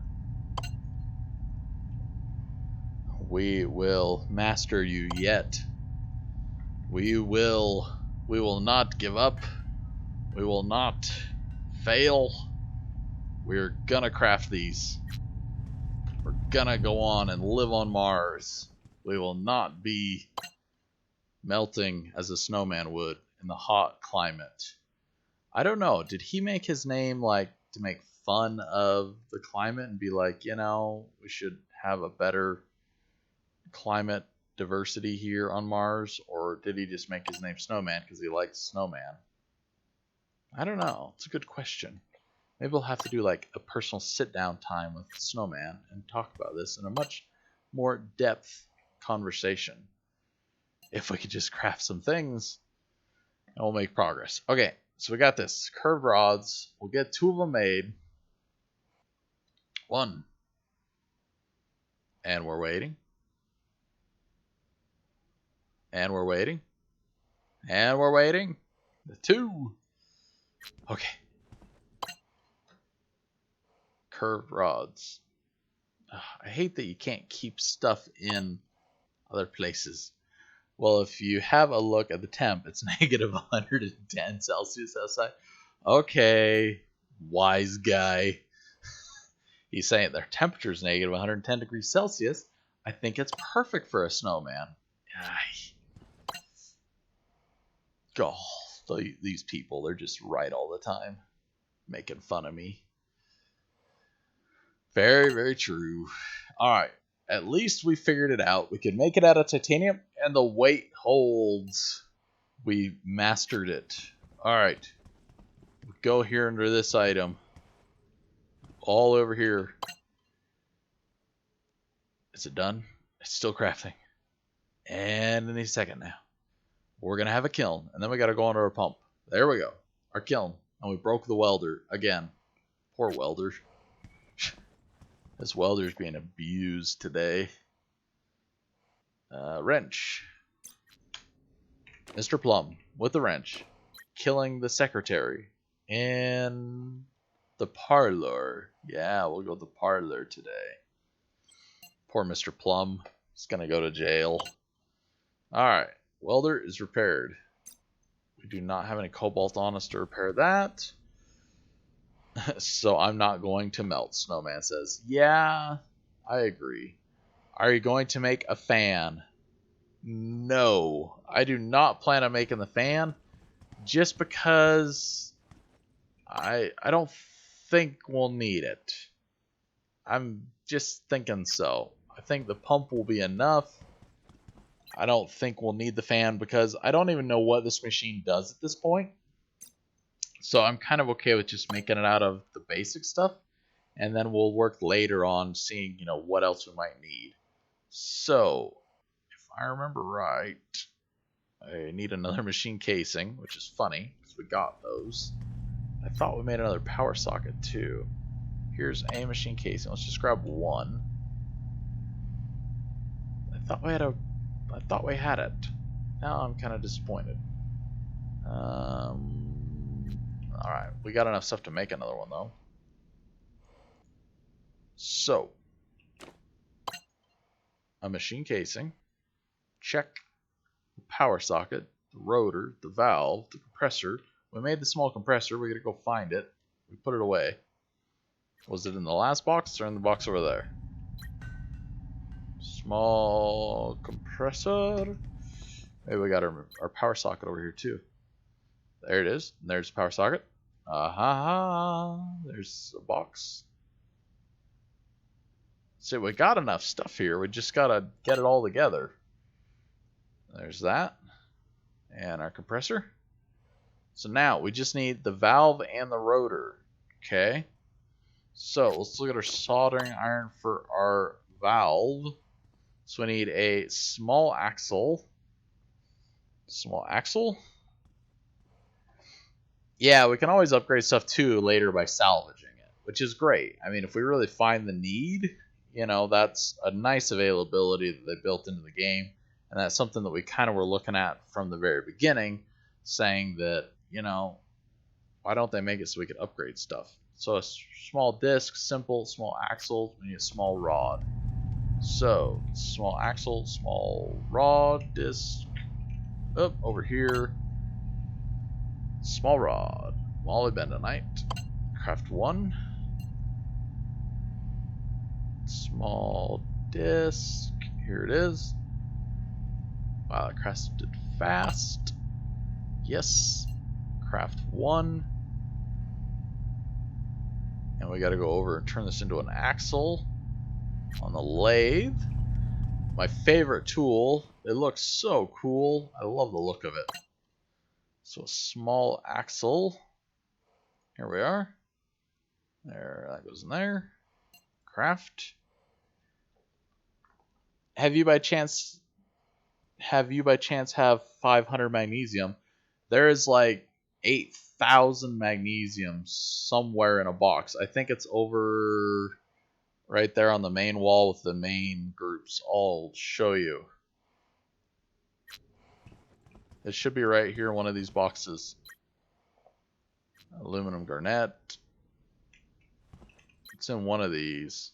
We will master you yet. We will not give up. We will not fail. We're gonna craft these. We're gonna go on and live on Mars. We will not be melting as a snowman would in the hot climate. I don't know. Did he make his name like to make fun of the climate and be like, you know, we should have a better climate diversity here on Mars? Or did he just make his name Snowman because he likes snowman? I don't know. It's a good question. Maybe we'll have to do like a personal sit-down time with Snowman and talk about this in a much more depth conversation. If we could just craft some things, and we'll make progress. Okay, so we got this. Curved rods. We'll get 2 of them made. 1. And we're waiting. And we're waiting. And we're waiting. The 2. Okay. Curved rods. I hate that you can't keep stuff in other places. Well, if you have a look at the temp, it's negative 110 Celsius outside. Okay, wise guy. He's saying their temperature is negative 110 degrees Celsius. I think it's perfect for a snowman. Oh, these people, they're just right all the time. Making fun of me. Very, very true. Alright, at least we figured it out. We can make it out of titanium, and the weight holds. We mastered it. Alright. Go here under this item. All over here. Is it done? It's still crafting. And in a second now. We're going to have a kiln, and then we got to go under a pump. There we go. Our kiln. And we broke the welder again. Poor welder. This welder's being abused today. Wrench. Mr. Plum with the wrench. Killing the secretary. In the parlor. Yeah, we'll go to the parlor today. Poor Mr. Plum. He's gonna go to jail. Alright. Welder is repaired. We do not have any cobalt on us to repair that. So I'm not going to melt, Snowman says. Yeah, I agree. Are you going to make a fan? No, I do not plan on making the fan. Just because I don't think we'll need it. I'm just thinking so. I think the pump will be enough. I don't think we'll need the fan because I don't even know what this machine does at this point. So I'm kind of okay with just making it out of the basic stuff, and then we'll work later on seeing, you know, what else we might need. So, if I remember right, I need another machine casing, which is funny because we got those. I thought we made another power socket too. Here's a machine casing. Let's just grab 1. I thought we had it. Now I'm kind of disappointed. Alright, we got enough stuff to make another one, though. So, a machine casing. Check. The power socket, the rotor, the valve, the compressor. We made the small compressor. We gotta go find it. We put it away. Was it in the last box or in the box over there? Small compressor. Maybe we got our power socket over here, too. There it is. And there's the power socket. Aha! There's a box. So we got enough stuff here. We just gotta get it all together. There's that. And our compressor. So now we just need the valve and the rotor. Okay. So let's look at our soldering iron for our valve. So we need a small axle. Small axle. Yeah, we can always upgrade stuff too later by salvaging it, which is great. I mean, if we really find the need, you know, that's a nice availability that they built into the game. And that's something that we kind of were looking at from the very beginning, saying that, you know, why don't they make it so we could upgrade stuff? So a small disc, simple, small axle, we need a small rod. So, small axle, small rod, disc, up over here, small rod, molybdenite, craft 1, small disc, here it is. Wow, it crafted fast. Yes, craft 1. And we gotta go over and turn this into an axle on the lathe. My favorite tool. It looks so cool. I love the look of it. So a small axle. Here we are. There, that goes in there. Craft. Have you by chance have 500 magnesium? There is like 8,000 magnesium somewhere in a box. I think it's over right there on the main wall with the main groups. I'll show you. It should be right here in one of these boxes. Aluminum garnet. It's in one of these.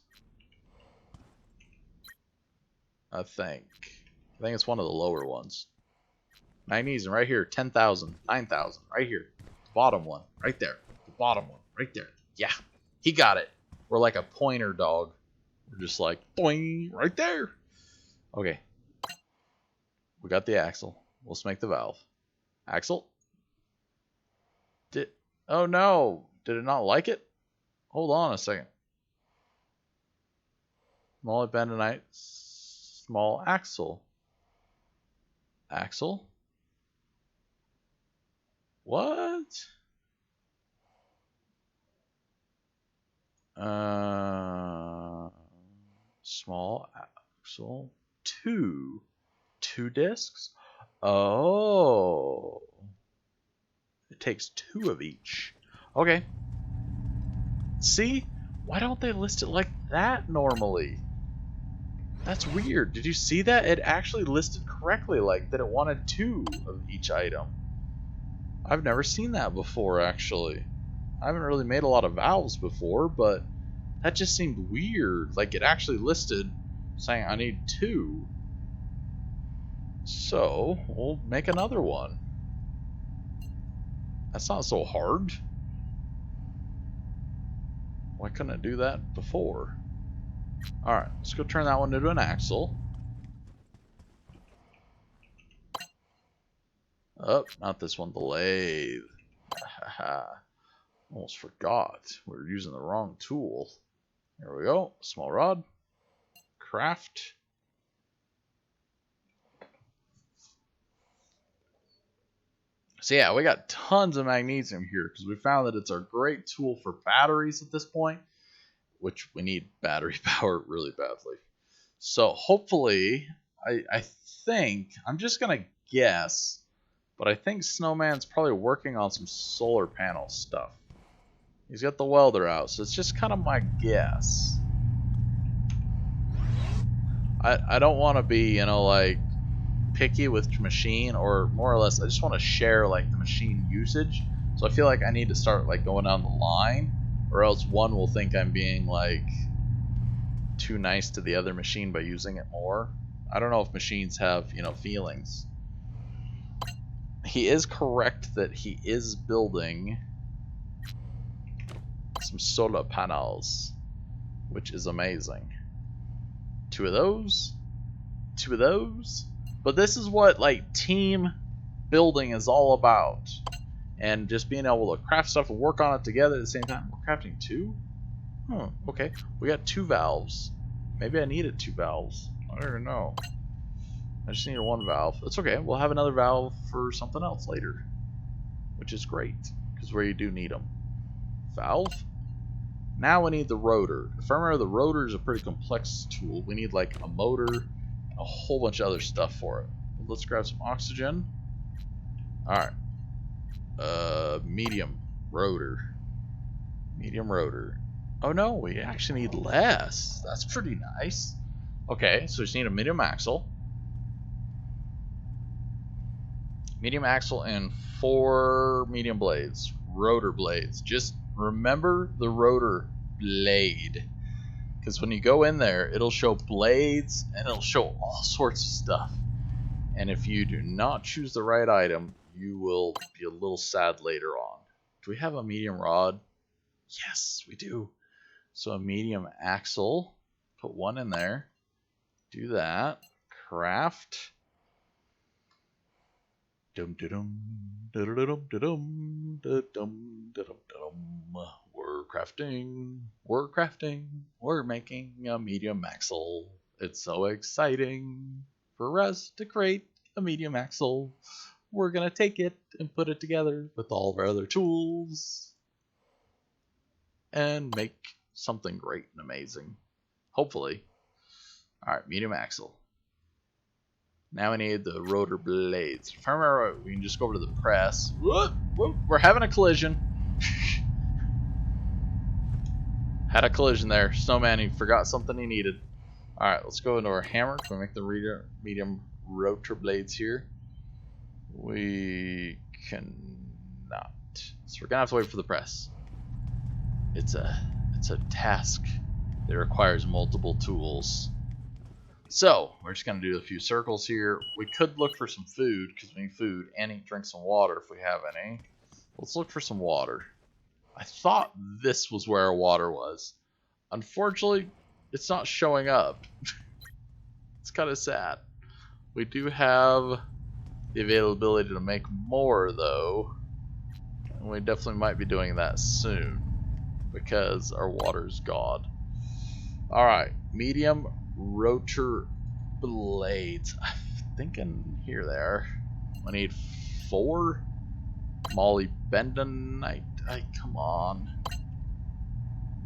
I think it's one of the lower ones. Magnesium right here, 10,000, 9,000, right here. The bottom one, right there. The bottom one, right there. Yeah, he got it. We're like a pointer dog. We're just like, boing, right there. Okay. We got the axle. Let's make the valve. Axle. Oh no, did it not like it? Hold on a second. Molybdenite, small axle. Axle? What? Small axle. Two discs? Oh. It takes 2 of each. Okay. See? Why don't they list it like that normally? That's weird. Did you see that? It actually listed correctly, like that it wanted 2 of each item. I've never seen that before, actually. I haven't really made a lot of valves before, but that just seemed weird. Like it actually listed saying I need 2. So, we'll make another one. That's not so hard. Why couldn't it do that before? Alright, let's go turn that one into an axle. Oh, not this one, the lathe. Almost forgot. We were using the wrong tool. There we go. Small rod. Craft. So yeah, we got tons of magnesium here because we found that it's a great tool for batteries at this point, which we need battery power really badly. So hopefully, I think, I'm just going to guess, but I think Snowman's probably working on some solar panel stuff. He's got the welder out, so it's just kind of my guess. I don't want to be, you know, like, picky with machine, or more or less I just want to share like the machine usage. So I feel like I need to start like going down the line, or else one will think I'm being like too nice to the other machine by using it more. I don't know if machines have, you know, feelings. He is correct that he is building some solar panels, which is amazing. 2 of those, 2 of those. But this is what like team building is all about And just being able to craft stuff and work on it together at the same time. We're crafting 2? Huh, okay. We got 2 valves. Maybe I needed 2 valves. I don't even know. I just needed 1 valve. It's okay. We'll have another valve for something else later. Which is great. Because where you do need them. Valve. Now we need the rotor. If I remember, the rotor is a pretty complex tool. We need like a motor and a whole bunch of other stuff for it. Let's grab some oxygen. Alright. Medium rotor. Medium rotor. Oh no, we actually need less. That's pretty nice. Okay, so we just need a medium axle. Medium axle and 4 medium blades. Rotor blades. Just remember the rotor blade. Because when you go in there, it'll show blades and it'll show all sorts of stuff. And if you do not choose the right item, you will be a little sad later on. Do we have a medium rod? Yes, we do. So a medium axle. Put 1 in there. Do that. Craft. Dum dum dum dum dum dum dum dum. We're crafting. We're making a medium axle. It's so exciting for us to create a medium axle. We're gonna take it and put it together with all of our other tools and make something great and amazing. Hopefully. Alright, medium axle. Now we need the rotor blades. If I remember right, we can just go over to the press. Whoop, whoop, we're having a collision. Had a collision there. Snowman, he forgot something he needed. Alright, let's go into our hammer. Can we make the medium rotor blades here? We cannot. So we're gonna have to wait for the press. It's a task that requires multiple tools. So, we're just going to do a few circles here. We could look for some food, because we need food, and drink some water if we have any. Let's look for some water. I thought this was where our water was. Unfortunately, it's not showing up. It's kind of sad. We do have the availability to make more, though. And we definitely might be doing that soon, because our water's gone. Alright, medium rotor blades. I think in here they are. I need 4 molybdenite. Come on.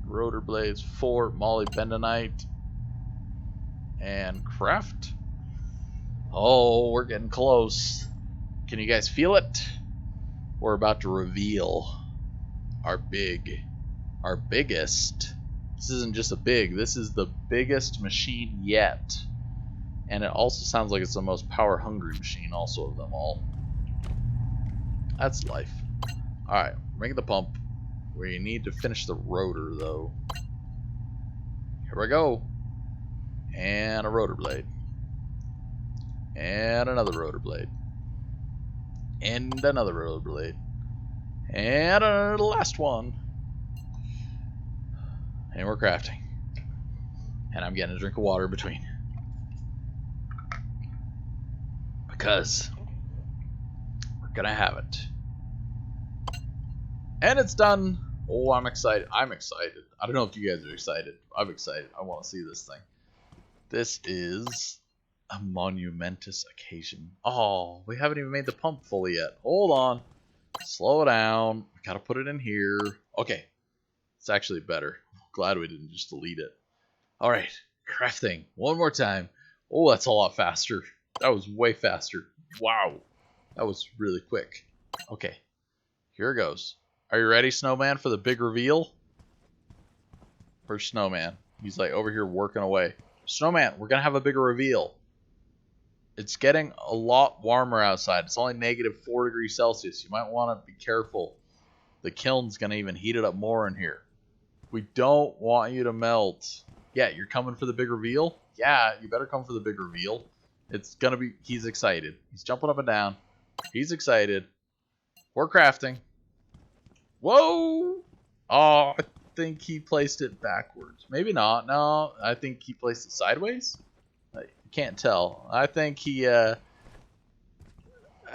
Rotor blades, 4 molybdenite. And craft. Oh, we're getting close. Can you guys feel it? We're about to reveal our biggest. This isn't just a big, this is the biggest machine yet. And it also sounds like it's the most power hungry machine also of them all. That's life. Alright, making the pump. We need to finish the rotor though. Here we go. And a rotor blade. And another rotor blade. And another rotor blade. And the last one. And we're crafting. And I'm getting a drink of water in between. Because we're gonna have it. And it's done. Oh, I'm excited. I'm excited. I don't know if you guys are excited. I'm excited. I want to see this thing. This is a monumentous occasion. Oh, we haven't even made the pump fully yet. Hold on. Slow down. We gotta put it in here. Okay. It's actually better. Glad we didn't just delete it. Alright, crafting. One more time. Oh, that's a lot faster. That was way faster. Wow. That was really quick. Okay. Here it goes. Are you ready, Snowman, for the big reveal? Where's Snowman? He's like over here working away. Snowman, we're going to have a bigger reveal. It's getting a lot warmer outside. It's only -4 degrees Celsius. You might want to be careful. The kiln's going to even heat it up more in here. We don't want you to melt. Yeah, you're coming for the big reveal? Yeah, you better come for the big reveal. It's gonna be... He's excited. He's jumping up and down. He's excited. We're crafting. Whoa! Oh, I think he placed it backwards. Maybe not. No, I think he placed it sideways. I can't tell. I think he...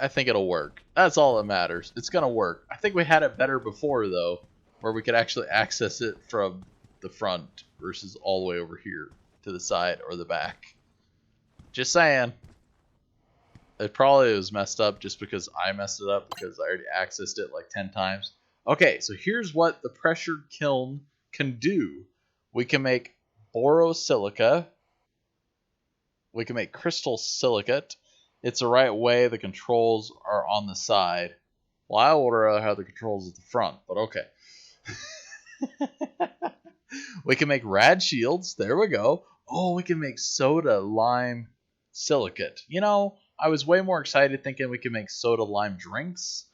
I think it'll work. That's all that matters. It's gonna work. I think we had it better before though, where we could actually access it from the front versus all the way over here to the side or the back. Just saying. It probably was messed up just because I messed it up because I already accessed it like 10 times. Okay, so here's what the pressured kiln can do. We can make borosilica. We can make crystal silicate. It's the right way. The controls are on the side. Well, I would rather have the controls at the front, but okay. We can make rad shields. There we go. Oh, we can make soda lime silicate. You know, I was way more excited thinking we could make soda lime drinks.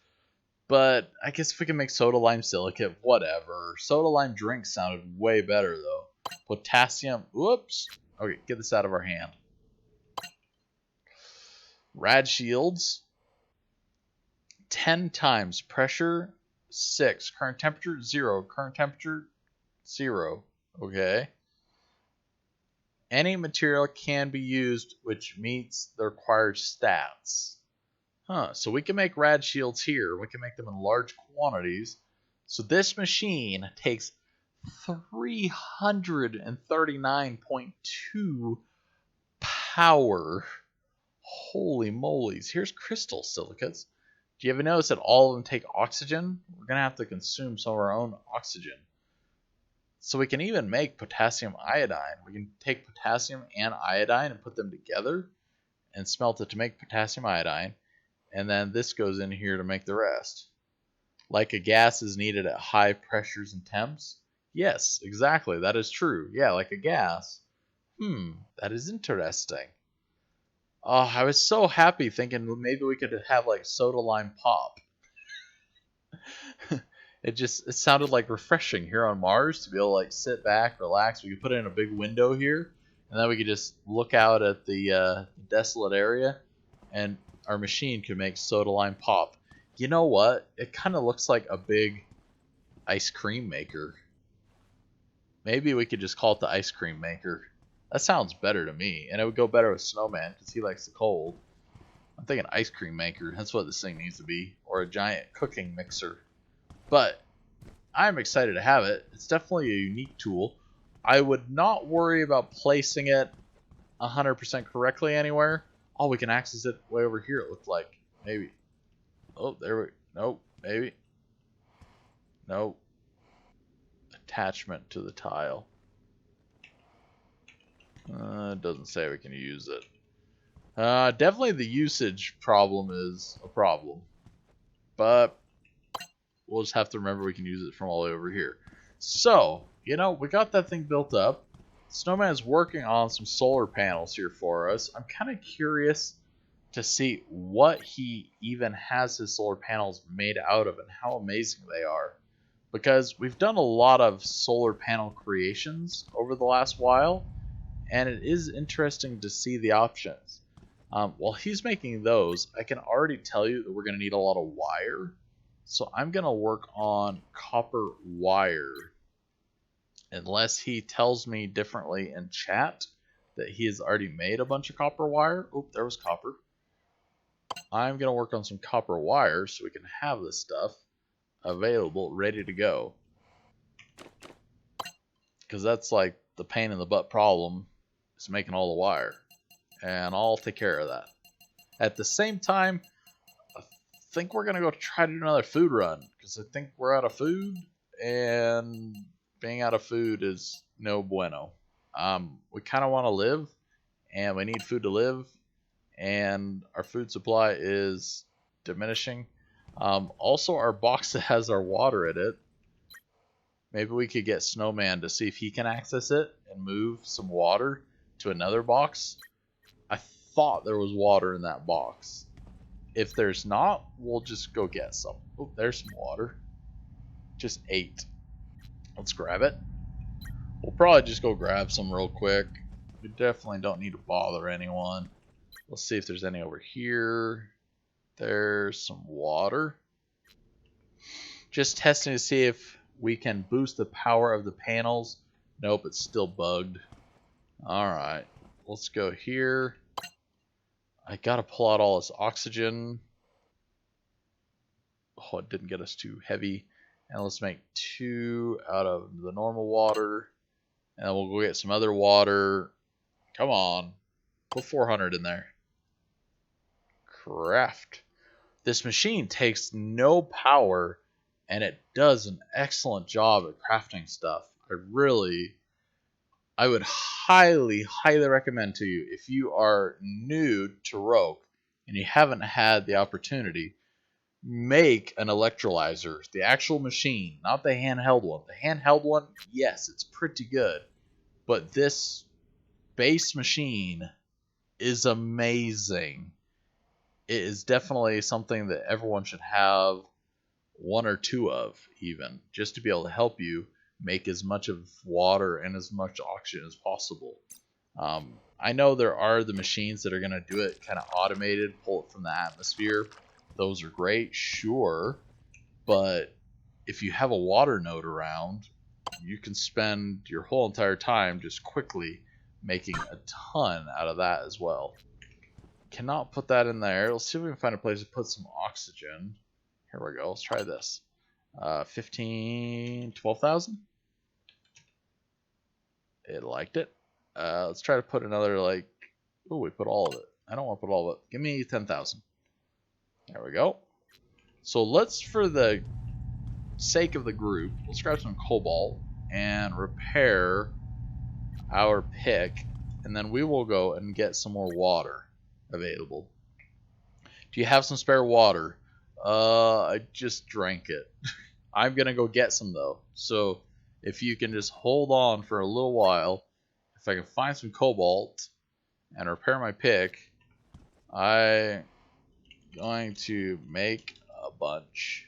But I guess if we can make soda lime silicate, whatever. Soda lime drinks sounded way better, though. Potassium. Whoops. Okay, get this out of our hand. Rad shields. 10 times pressure. 6. Current temperature. 0. Current temperature. 0. Okay. Any material can be used which meets the required stats. Huh, so we can make rad shields here. We can make them in large quantities. So this machine takes 339.2 power. Holy molies. Here's crystal silicates. Do you ever notice that all of them take oxygen? We're going to have to consume some of our own oxygen. So we can even make potassium iodine. We can take potassium and iodine and put them together and smelt it to make potassium iodine. And then this goes in here to make the rest. Like a gas is needed at high pressures and temps. Yes, exactly. That is true. Yeah, like a gas. That is interesting. Oh, I was so happy thinking maybe we could have like soda lime pop. It sounded like refreshing here on Mars to be able to like sit back, relax. We could put it in a big window here, and then we could just look out at the desolate area, and our machine could make soda lime pop. You know what? It kind of looks like a big ice cream maker. Maybe we could just call it the ice cream maker. That sounds better to me, and it would go better with Snowman because he likes the cold. I'm thinking ice cream maker. That's what this thing needs to be, or a giant cooking mixer. But I'm excited to have it. It's definitely a unique tool. I would not worry about placing it 100% correctly anywhere. Oh, we can access it way over here, it looked like. Maybe. Oh, there we... Nope. Maybe. Nope. Attachment to the tile. It doesn't say we can use it. Definitely the usage problem is a problem. But we'll just have to remember we can use it from all the way over here. So, you know, we got that thing built up. Snowman is working on some solar panels here for us. I'm kind of curious to see what he even has his solar panels made out of and how amazing they are. Because we've done a lot of solar panel creations over the last while, and it is interesting to see the options. While he's making those, I can already tell you that we're going to need a lot of wire. So I'm going to work on copper wire. Unless he tells me differently in chat that he has already made a bunch of copper wire. Oop, there was copper. I'm going to work on some copper wire so we can have this stuff available, ready to go. Because that's like the pain in the butt problem, is making all the wire. And I'll take care of that. At the same time, I think we're going to go try to do another food run. Because I think we're out of food. And being out of food is no bueno. We kind of want to live. And we need food to live. And our food supply is diminishing. Also, our box that has our water in it. Maybe we could get Snowman to see if he can access it and move some water to another box. I thought there was water in that box. If there's not, we'll just go get some. Oh, there's some water. Just 8. Let's grab it. We'll probably just go grab some real quick. We definitely don't need to bother anyone. Let's see if there's any over here. There's some water. Just testing to see if we can boost the power of the panels. Nope, it's still bugged. Alright, let's go here. I gotta pull out all this oxygen. Oh, it didn't get us too heavy. And let's make 2 out of the normal water. And then we'll go get some other water. Come on. Put 400 in there. Craft. This machine takes no power, and it does an excellent job at crafting stuff. I would highly, highly recommend to you, if you are new to Rokh and you haven't had the opportunity, make an electrolyzer. The actual machine, not the handheld one. The handheld one, yes, it's pretty good. But this base machine is amazing. It is definitely something that everyone should have 1 or 2 of, even, just to be able to help you make as much of water and as much oxygen as possible. I know there are the machines that are going to do it kind of automated, pull it from the atmosphere. Those are great, sure, but if you have a water node around, you can spend your whole entire time just quickly making a ton out of that as well. Cannot put that in there. Let's see if we can find a place to put some oxygen. Here we go. Let's try this. 12,000. It liked it. Let's try to put another, like, oh, we put all of it. I don't want to put all of it. Give me 10,000. There we go. So let's, for the sake of the group, let's grab some cobalt and repair our pick, and then we will go and get some more water available. Do you have some spare water? I just drank it. I'm gonna go get some though, so if you can just hold on for a little while, if I can find some cobalt and repair my pick, I'm going to make a bunch.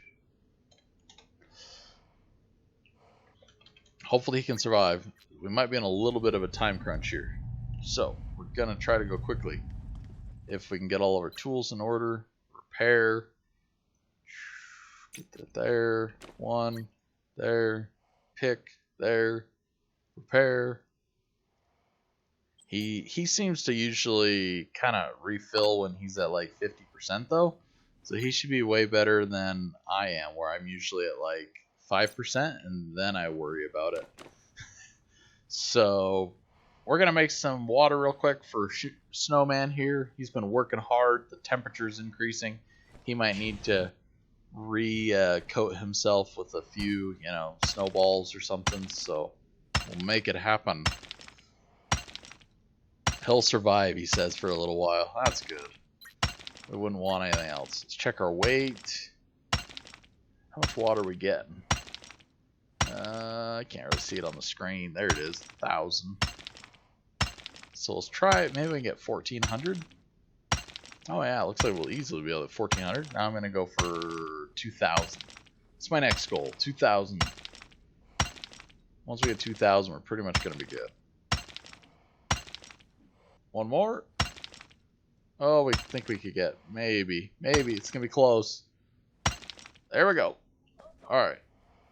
Hopefully he can survive. We might be in a little bit of a time crunch here, so we're gonna try to go quickly. If we can get all of our tools in order, repair, get that there, 1, there, pick, there, repair. He seems to usually kind of refill when he's at like 50% though, so he should be way better than I am, where I'm usually at like 5% and then I worry about it. So we're gonna make some water real quick for Snowman here. He's been working hard. The temperature's increasing. He might need to coat himself with a few, snowballs or something. So we'll make it happen. He'll survive, he says, for a little while. That's good. We wouldn't want anything else. Let's check our weight. How much water are we getting? I can't really see it on the screen. There it is, 1,000. So let's try it. Maybe we can get 1,400. Oh yeah, it looks like we'll easily be able to get 1,400. Now I'm going to go for 2,000. That's my next goal, 2,000. Once we get 2,000, we're pretty much going to be good. One more. Oh, we think we could get, maybe. It's going to be close. There we go. Alright.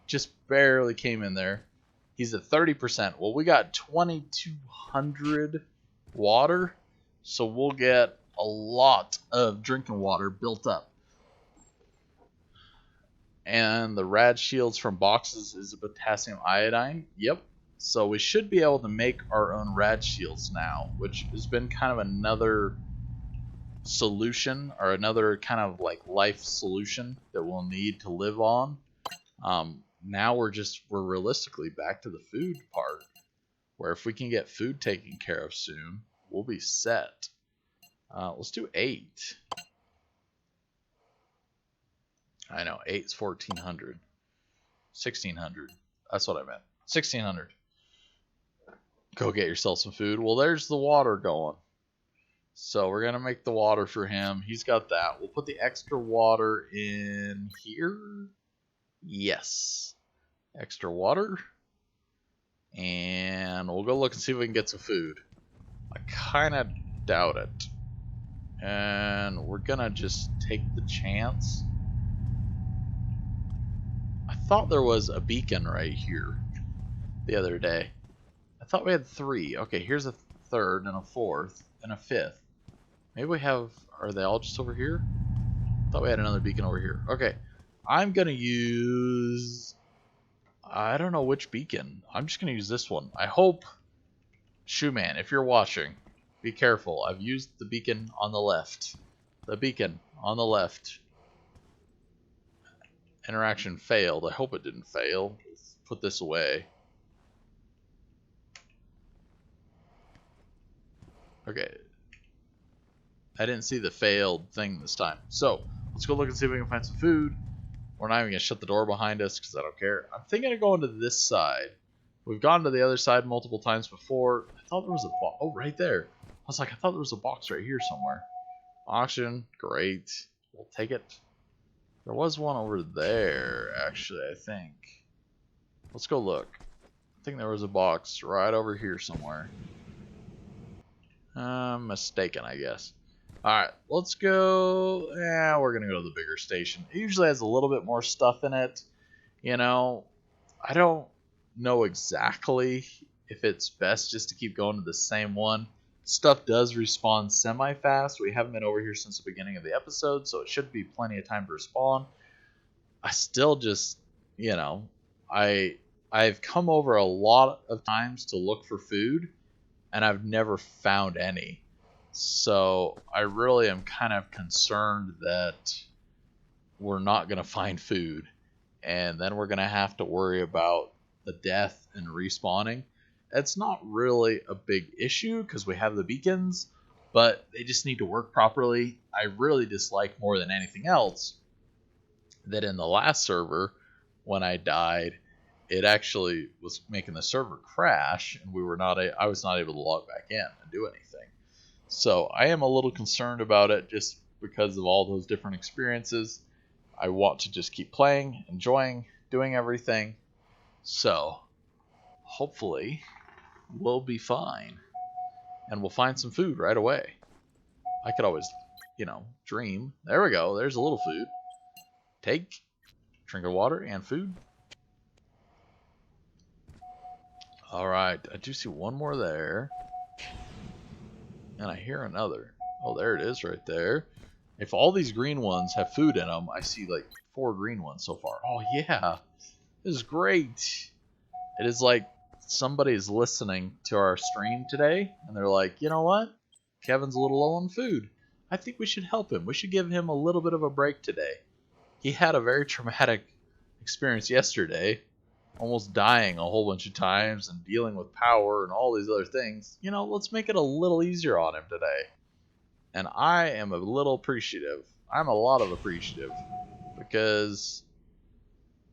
Just barely came in there. He's at 30%. Well, we got 2,200 water, so we'll get a lot of drinking water built up. And the rad shields from boxes is a potassium iodine. Yep. So we should be able to make our own rad shields now, which has been kind of another solution, or another kind of like life solution that we'll need to live on. Now we're realistically back to the food part, where if we can get food taken care of soon, we'll be set. Let's do 8. I know, 8's 1,400. 1,600. That's what I meant. 1,600. Go get yourself some food. Well, there's the water going. So we're going to make the water for him. He's got that. We'll put the extra water in here. Yes. Extra water. And we'll go look and see if we can get some food. I kind of doubt it. And we're going to just take the chance. I thought there was a beacon right here the other day. I thought we had 3. Okay, here's a 3rd and a 4th and a 5th. Maybe we have... Are they all just over here? I thought we had another beacon over here. Okay. I'm going to use... I don't know which beacon. I'm just going to use this one. I hope... Shoeman, if you're watching, be careful. I've used the beacon on the left. The beacon on the left. Interaction failed. I hope it didn't fail. Let's put this away. Okay. I didn't see the failed thing this time. So, let's go look and see if we can find some food. We're not even going to shut the door behind us because I don't care. I'm thinking of going to this side. We've gone to the other side multiple times before. I thought there was a box. Oh, right there. I was like, I thought there was a box right here somewhere. Auction. Great. We'll take it. There was one over there, actually, I think. Let's go look. I think there was a box right over here somewhere. I'm mistaken, I guess. Alright, let's go. Yeah, we're going to go to the bigger station. It usually has a little bit more stuff in it. You know, I don't know exactly if it's best just to keep going to the same one. Stuff does respawn semi-fast. We haven't been over here since the beginning of the episode, so it should be plenty of time to respawn. I still just, you know, I've come over a lot of times to look for food, and I've never found any. So I really am kind of concerned that we're not going to find food, and then we're going to have to worry about the death and respawning. It's not really a big issue because we have the beacons, but they just need to work properly. I really dislike more than anything else that in the last server, when I died, it actually was making the server crash, and I was not able to log back in and do anything. So I am a little concerned about it just because of all those different experiences. I want to just keep playing, enjoying, doing everything. So hopefully we'll be fine, and we'll find some food right away. I could always, you know, dream. There we go. There's a little food. Take, drink of water and food. Alright, I do see one more there. And I hear another. Oh, there it is right there. If all these green ones have food in them, I see like 4 green ones so far. Oh yeah, this is great. It is like somebody's listening to our stream today, and they're like, you know what? Kevin's a little low on food. I think we should help him. We should give him a little bit of a break today. He had a very traumatic experience yesterday, almost dying a whole bunch of times and dealing with power and all these other things. You know, let's make it a little easier on him today. And I am a little appreciative. I'm a lot of appreciative because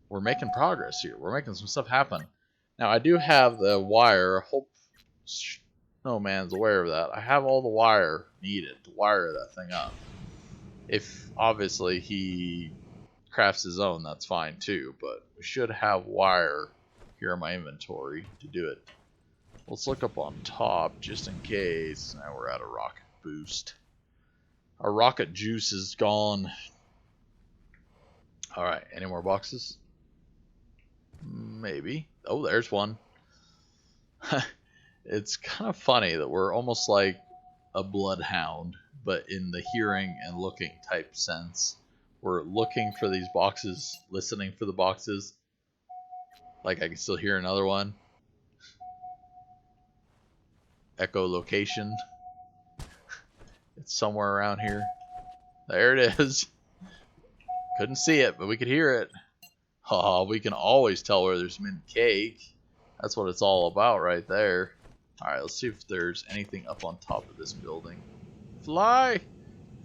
we're making progress here. We're making some stuff happen. Now, I do have the wire. I hope Snowman's aware of that. I have all the wire needed to wire that thing up. If, obviously, he crafts his own, that's fine too. But we should have wire here in my inventory to do it. Let's look up on top just in case. Now we're out of rocket boost. Our rocket juice is gone. Alright, any more boxes? Maybe. Oh, there's one. It's kind of funny that we're almost like a bloodhound, but in the hearing and looking type sense. We're looking for these boxes, listening for the boxes. Like I can still hear another one. Echolocation. It's somewhere around here. There it is. Couldn't see it, but we could hear it. Oh, we can always tell where there's mint cake. That's what it's all about right there. Alright, let's see if there's anything up on top of this building. Fly!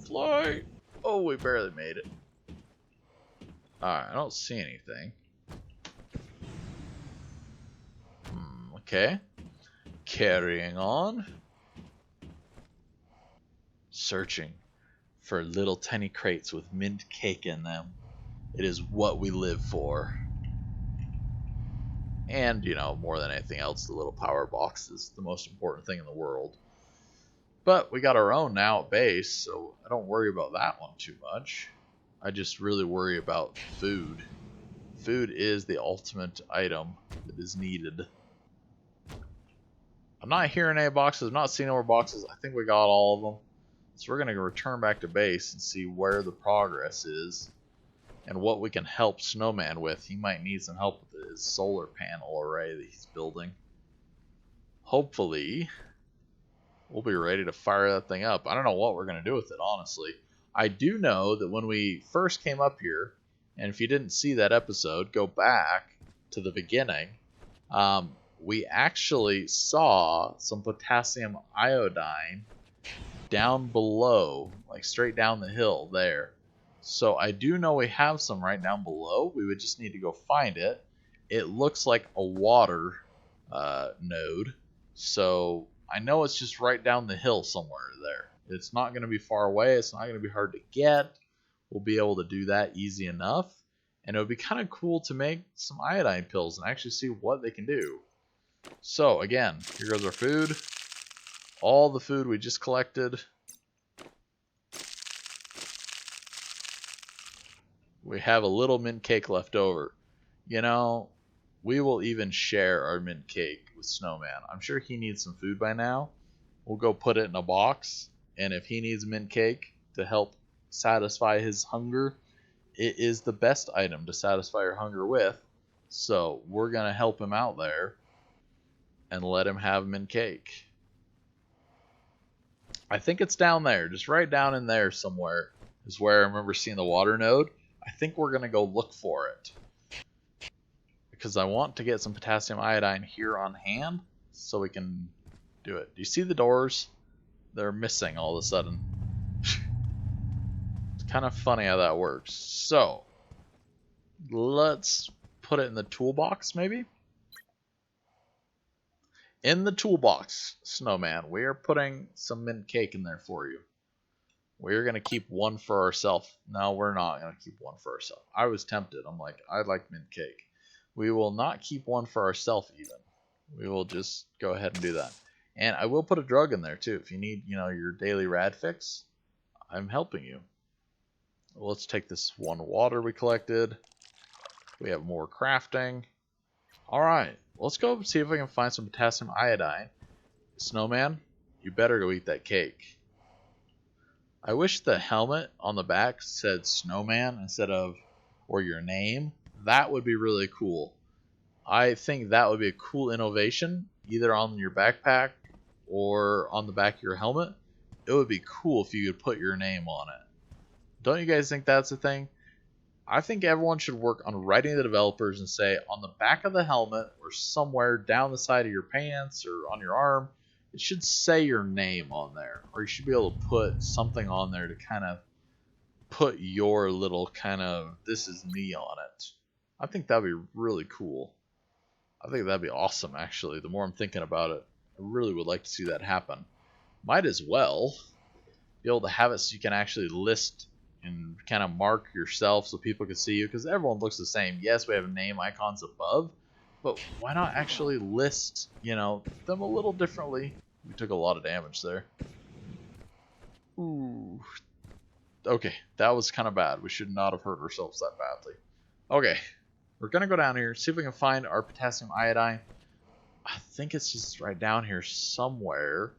Fly! Oh, we barely made it. Alright, I don't see anything. Okay. Carrying on. Searching for little tiny crates with mint cake in them. It is what we live for. And, you know, more than anything else, the little power box is the most important thing in the world. But we got our own now at base, so I don't worry about that one too much. I just really worry about food. Food is the ultimate item that is needed. I'm not hearing any boxes. I'm not seeing any more boxes. I think we got all of them. So we're going to return back to base and see where the progress is. and what we can help Snowman with. He might need some help with his solar panel array that he's building. Hopefully, we'll be ready to fire that thing up. I don't know what we're going to do with it, honestly. I do know that when we first came up here, and if you didn't see that episode, go back to the beginning. We actually saw some potassium iodine down below, like straight down the hill there. So I do know we have some right down below. We would just need to go find it. It looks like a water node. So I know it's just right down the hill somewhere there. It's not going to be far away. It's not going to be hard to get. We'll be able to do that easy enough. And it would be kind of cool to make some iodine pills and actually see what they can do. So again, here goes our food. All the food we just collected. We have a little mint cake left over. You know, we will even share our mint cake with Snowman. I'm sure he needs some food by now. We'll go put it in a box. And if he needs mint cake to help satisfy his hunger, it is the best item to satisfy your hunger with. So we're going to help him out there and let him have mint cake. I think it's down there, just right down in there somewhere is where I remember seeing the water node. I think we're going to go look for it, because I want to get some potassium iodine here on hand so we can do it. Do you see the doors? They're missing all of a sudden. It's kind of funny how that works. So let's put it in the toolbox maybe. In the toolbox, Snowman, we are putting some mint cake in there for you. We're going to keep one for ourselves. No, we're not going to keep one for ourselves. I was tempted. I'm like, I like mint cake. We will not keep one for ourselves even. We will just go ahead and do that. And I will put a drug in there too. If you need, your daily rad fix, I'm helping you. Well, let's take this one water we collected. We have more crafting. All right, let's go see if we can find some potassium iodine. Snowman, you better go eat that cake. I wish the helmet on the back said Snowman instead of, or your name. That would be really cool. I think that would be a cool innovation, either on your backpack or on the back of your helmet. It would be cool if you could put your name on it. Don't you guys think that's a thing? I think everyone should work on writing the developers and say on the back of the helmet or somewhere down the side of your pants or on your arm, it should say your name on there. Or you should be able to put something on there to kind of put your little kind of, this is me on it. I think that'd be really cool. I think that'd be awesome, actually. The more I'm thinking about it, I really would like to see that happen. Might as well be able to have it so you can actually list and kind of mark yourself so people can see you, because everyone looks the same. Yes, we have name icons above, but why not actually list, them a little differently? We took a lot of damage there. Ooh. Okay, that was kind of bad. We should not have hurt ourselves that badly. Okay, we're going to go down here, see if we can find our potassium iodine. I think it's just right down here somewhere.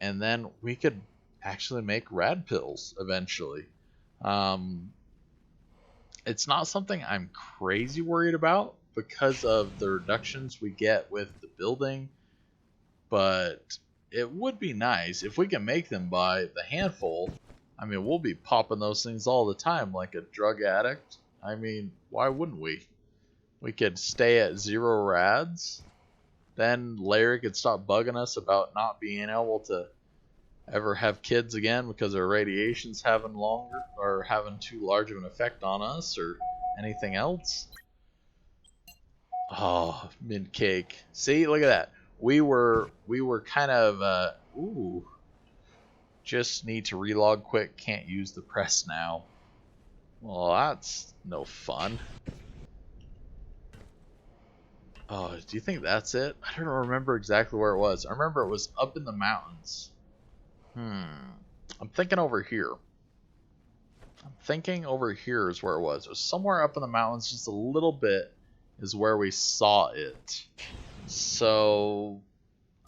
And then we could actually make rad pills eventually. It's not something I'm crazy worried about because of the reductions we get with the building, but it would be nice if we can make them by the handful. I mean, we'll be popping those things all the time like a drug addict. I mean, why wouldn't we? We could stay at 0 rads. Then Larry could stop bugging us about not being able to ever have kids again because our radiation's having too large of an effect on us or anything else. Oh, mint cake. See, look at that. We were kind of just need to relog quick. Can't use the press now. Well, that's no fun. Oh, do you think that's it? I don't remember exactly where it was. I remember it was up in the mountains. I'm thinking over here. I'm thinking over here is where it was. It was somewhere up in the mountains, just a little bit is where we saw it. So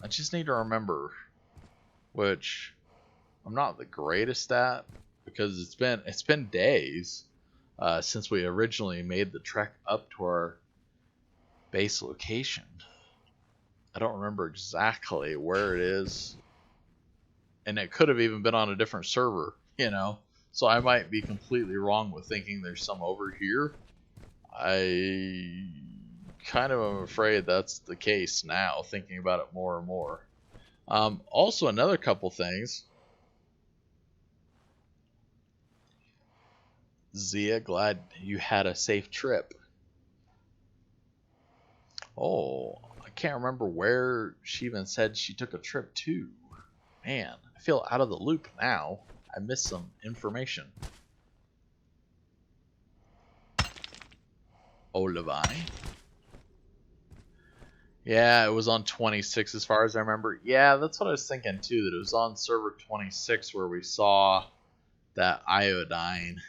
I just need to remember, which I'm not the greatest at because it's been days. since we originally made the trek up to our base location. I don't remember exactly where it is, and it could have even been on a different server, you know, so I might be completely wrong with thinking there's some over here. I kind of am afraid that's the case now, thinking about it more and more. Also, another couple things. Zia, glad you had a safe trip. Oh, I can't remember where she even said she took a trip to. Man, I feel out of the loop now. I missed some information. Oh, Levi. Yeah, it was on 26 as far as I remember. Yeah, that's what I was thinking too, that it was on server 26 where we saw that iodine.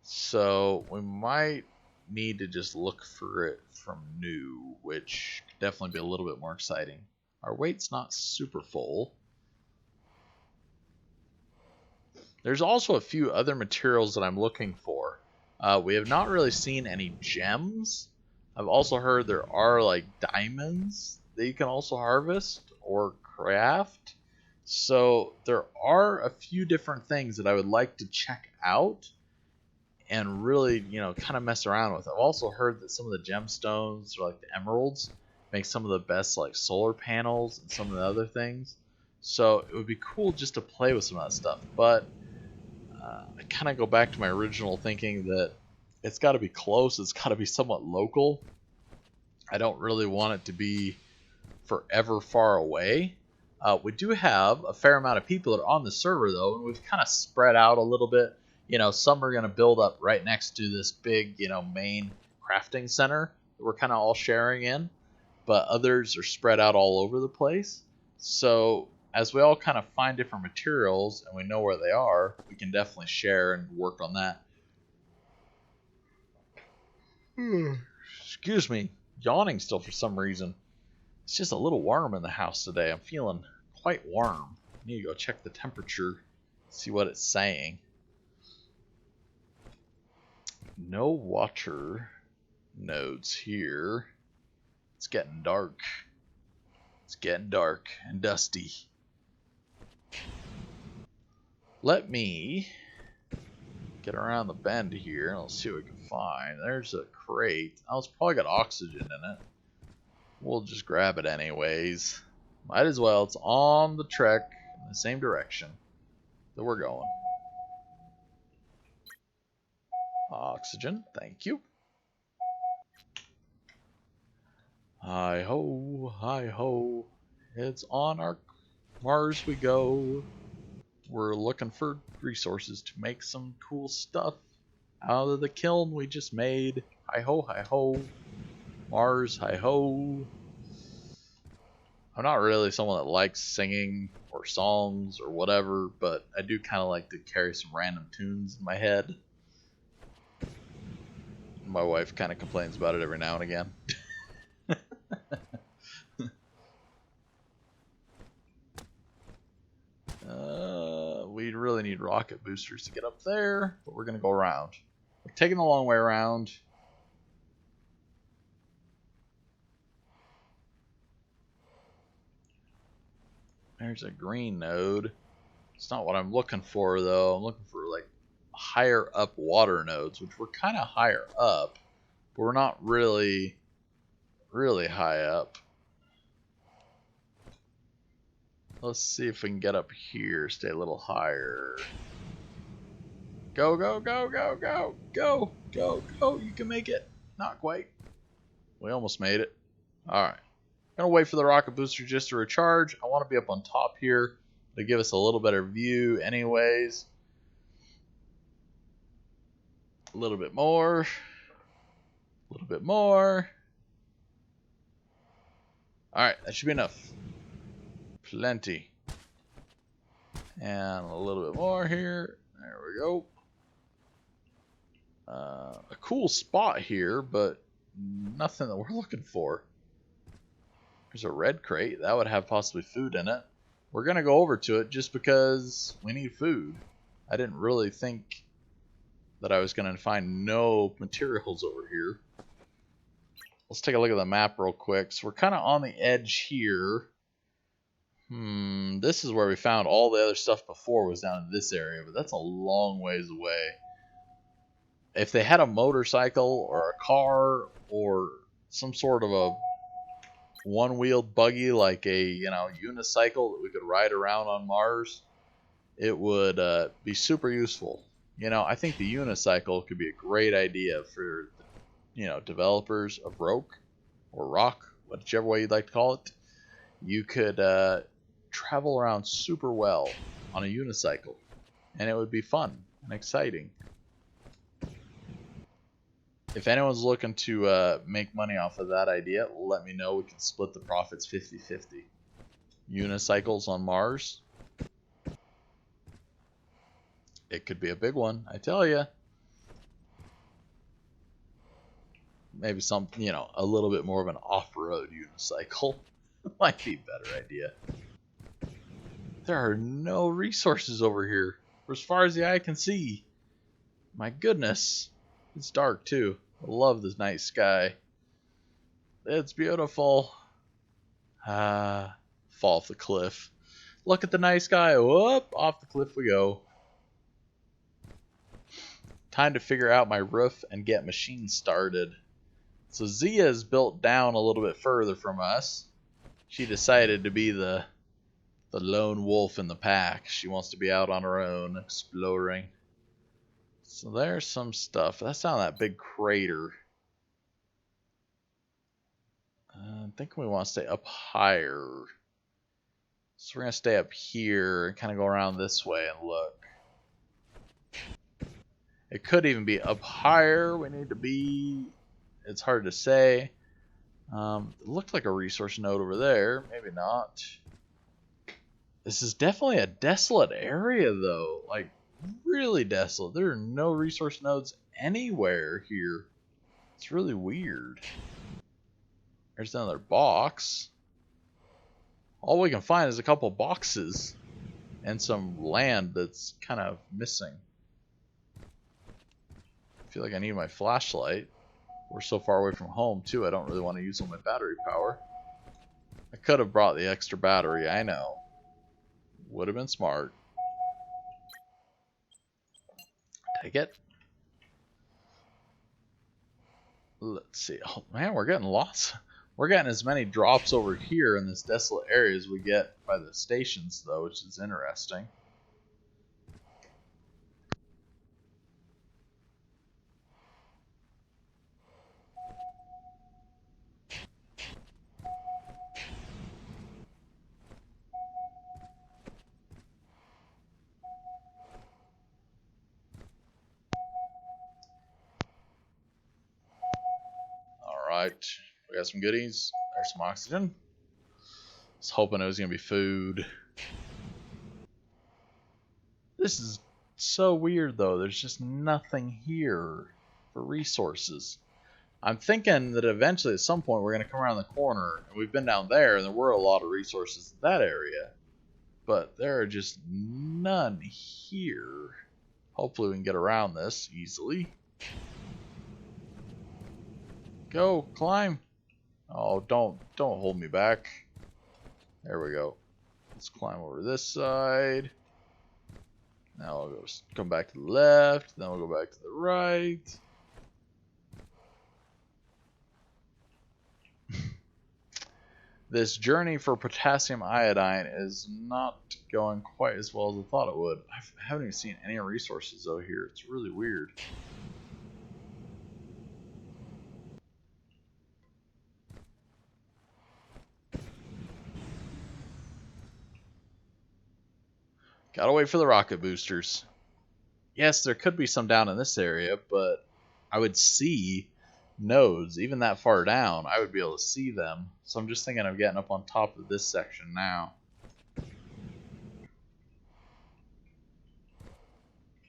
So we might need to just look for it from new, which could definitely be a little bit more exciting. Our weight's not super full. There's also a few other materials that I'm looking for. We have not really seen any gems. I've also heard there are like diamonds that you can also harvest or craft. So there are a few different things that I would like to check out and really, you know, kind of mess around with. I've also heard that some of the gemstones, or like the emeralds, make some of the best like solar panels and some of the other things. So it would be cool just to play with some of that stuff. But I kind of go back to my original thinking that it's got to be close. It's got to be somewhat local. I don't really want it to be forever far away. We do have a fair amount of people that are on the server, though, and we've kind of spread out a little bit. You know, some are going to build up right next to this big, you know, main crafting center that we're kind of all sharing in, but others are spread out all over the place. So as we all kind of find different materials and we know where they are, we can definitely share and work on that. Excuse me, yawning still for some reason. It's just a little warm in the house today. I'm feeling quite warm. I need to go check the temperature, see what it's saying. No water nodes here. It's getting dark. It's getting dark and dusty. Let me get around the bend here and I'll see what we can find. There's a crate. Oh, it's probably got oxygen in it. We'll just grab it anyways. Might as well. It's on the trek in the same direction that we're going. Oxygen, thank you. Hi ho, hi ho. It's on our Mars we go. We're looking for resources to make some cool stuff out of the kiln we just made. Hi ho, hi ho. Mars, hi ho. I'm not really someone that likes singing or songs or whatever, but I do kind of like to carry some random tunes in my head. My wife kind of complains about it every now and again. We really need rocket boosters to get up there, but we're going to go around. We're taking the long way around. There's a green node. It's not what I'm looking for, though. I'm looking for, like, higher up water nodes, which we're kind of higher up, but we're not really high up. Let's see if we can get up here, stay a little higher. Go, go, go, go, go, go, go, go. You can make it. Not quite. We almost made it. Alright. Gonna wait for the rocket booster just to recharge. I want to be up on top here to give us a little better view anyways. A little bit more. A little bit more. Alright, that should be enough. Plenty. And a little bit more here. There we go. A cool spot here, but nothing that we're looking for. There's a red crate. That would have possibly food in it. We're going to go over to it just because we need food. I didn't really think that I was going to find no materials over here. Let's take a look at the map real quick. So we're kind of on the edge here. This is where we found all the other stuff before, was down in this area, but that's a long ways away. If they had a motorcycle or a car or some sort of a one-wheeled buggy like a unicycle that we could ride around on Mars, it would be super useful. I think the unicycle could be a great idea for developers of Rokh or Rokh, whichever way you'd like to call it. You could travel around super well on a unicycle, and it would be fun and exciting. If anyone's looking to make money off of that idea, let me know. We can split the profits 50-50. Unicycles on Mars. It could be a big one, I tell you. Maybe some, a little bit more of an off-road unicycle might be a better idea. There are no resources over here, for as far as the eye can see. My goodness. It's dark, too. I love this night sky. It's beautiful. Fall off the cliff. Look at the night sky. Whoop, off the cliff we go. Time to figure out my roof and get machines started. So Zia is built down a little bit further from us. She decided to be the lone wolf in the pack. She wants to be out on her own, exploring. So there's some stuff. That's not that big crater. I think we want to stay up higher. So we're going to stay up here and kind of go around this way and look. It could even be up higher. We need to be... It's hard to say. It looked like a resource node over there. Maybe not. This is definitely a desolate area, though. Like, really desolate. There are no resource nodes anywhere here. It's really weird. There's another box. All we can find is a couple boxes and some land that's kind of missing. I feel like I need my flashlight. We're so far away from home, too. I don't really want to use all my battery power. I could have brought the extra battery, I know. Would have been smart. Take it. Let's see. Oh, man, we're getting lots. We're getting as many drops over here in this desolate area as we get by the stations, though, which is interesting. Alright, we got some goodies. There's some oxygen. I was hoping it was going to be food. This is so weird, though. There's just nothing here for resources. I'm thinking that eventually, at some point, we're going to come around the corner, and we've been down there, and there were a lot of resources in that area. But there are just none here. Hopefully we can get around this easily. Go, climb. Oh, don't hold me back. There we go. Let's climb over this side. Now we'll come back to the left. Then we'll go back to the right. This journey for potassium iodine is not going quite as well as I thought it would. I haven't even seen any resources though here. It's really weird. Gotta wait for the rocket boosters. Yes, there could be some down in this area, but I would see nodes, even that far down, I would be able to see them. So I'm just thinking of getting up on top of this section now.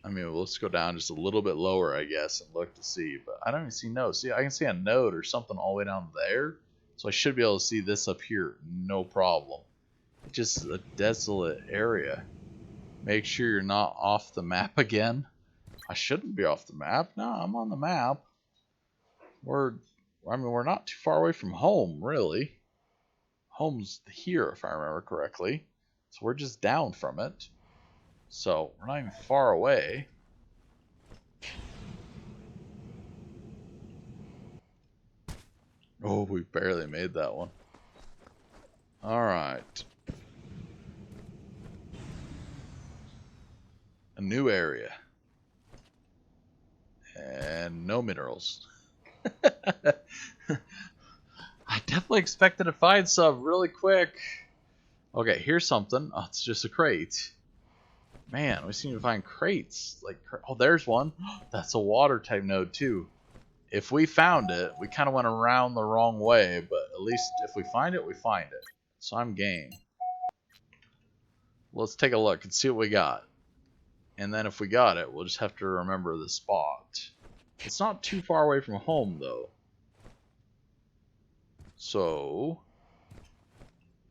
I mean, well, let's go down just a little bit lower, I guess, and look to see. But I don't even see nodes. See, I can see a node or something all the way down there. So I should be able to see this up here, no problem. It's just a desolate area. Make sure you're not off the map again. I shouldn't be off the map. No, I'm on the map. We're not too far away from home, really. Home's here, if I remember correctly. So we're just down from it. So we're not even far away. Oh, we barely made that one. Alright. A new area. And no minerals. I definitely expected to find some really quick. Okay, here's something. Oh, it's just a crate. Man, we seem to find crates. Like, oh, there's one. That's a water type node too. If we found it, we kind of went around the wrong way, but at least if we find it, we find it. So I'm game. Let's take a look and see what we got. And then if we got it, we'll just have to remember the spot. It's not too far away from home, though. So,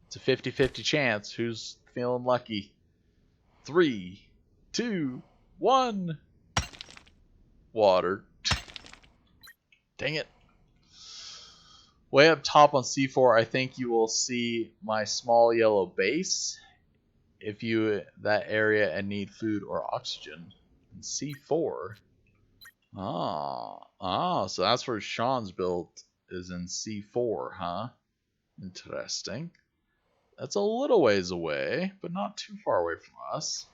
it's a 50-50 chance. Who's feeling lucky? 3, 2, 1. Water. Dang it. Way up top on C4, I think you will see my small yellow base. If you that area and need food or oxygen. And C4. So that's where Sean's built is in C4, huh? Interesting. That's a little ways away, but not too far away from us.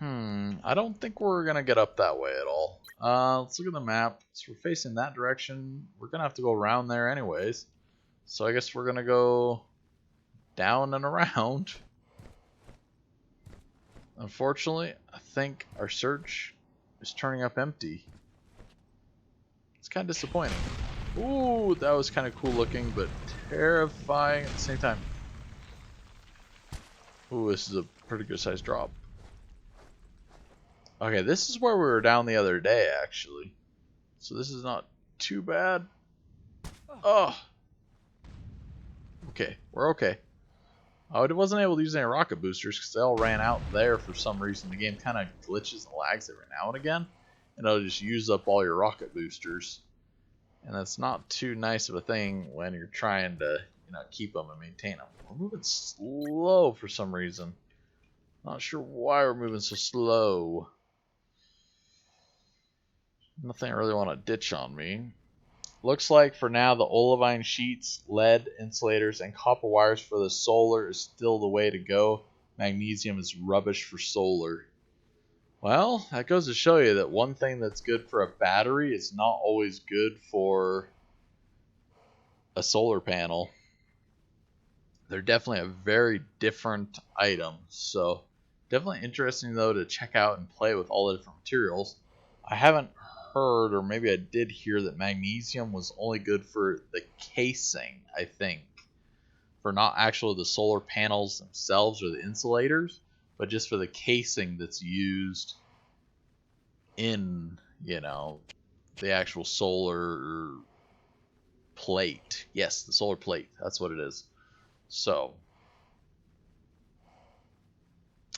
I don't think we're gonna get up that way at all. Let's look at the map. So we're facing that direction. We're gonna have to go around there anyways. So I guess we're gonna go down and around. Unfortunately, I think our search is turning up empty. It's kind of disappointing. Ooh, that was kind of cool looking, but terrifying at the same time. Ooh, this is a pretty good sized drop. Okay, this is where we were down the other day, actually. So this is not too bad. Oh. Okay, we're okay. Oh, it wasn't able to use any rocket boosters because they all ran out there for some reason. The game kind of glitches and lags every now and again. And it'll just use up all your rocket boosters. And that's not too nice of a thing when you're trying to, keep them and maintain them. We're moving slow for some reason. Not sure why we're moving so slow. Nothing I really want to ditch on me. Looks like for now the olivine sheets, lead insulators, and copper wires for the solar is still the way to go. Magnesium is rubbish for solar. Well, that goes to show you that one thing that's good for a battery is not always good for a solar panel. They're definitely a very different item. So definitely interesting though to check out and play with all the different materials. I haven't heard, or maybe I did hear, that magnesium was only good for the casing, I think. For not actually the solar panels themselves or the insulators, but just for the casing that's used in, the actual solar plate. Yes, the solar plate. That's what it is. So,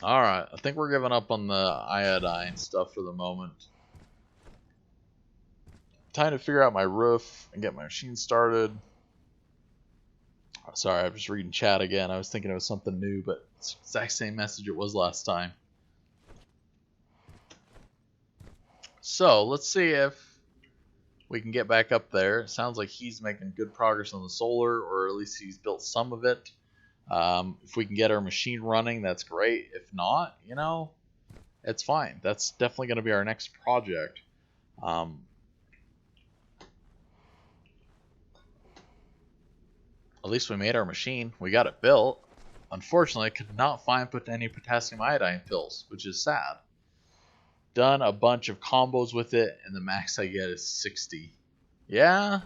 alright, I think we're giving up on the iodine stuff for the moment. Time to figure out my roof and get my machine started. Sorry, I'm just reading chat again. I was thinking it was something new, but it's the exact same message it was last time. So, let's see if we can get back up there. It sounds like he's making good progress on the solar, or at least he's built some of it. If we can get our machine running, that's great. If not, it's fine. That's definitely going to be our next project. At least we made our machine. We got it built. Unfortunately, I could not find any potassium iodine pills, which is sad. Done a bunch of combos with it, and the max I get is 60. Yeah,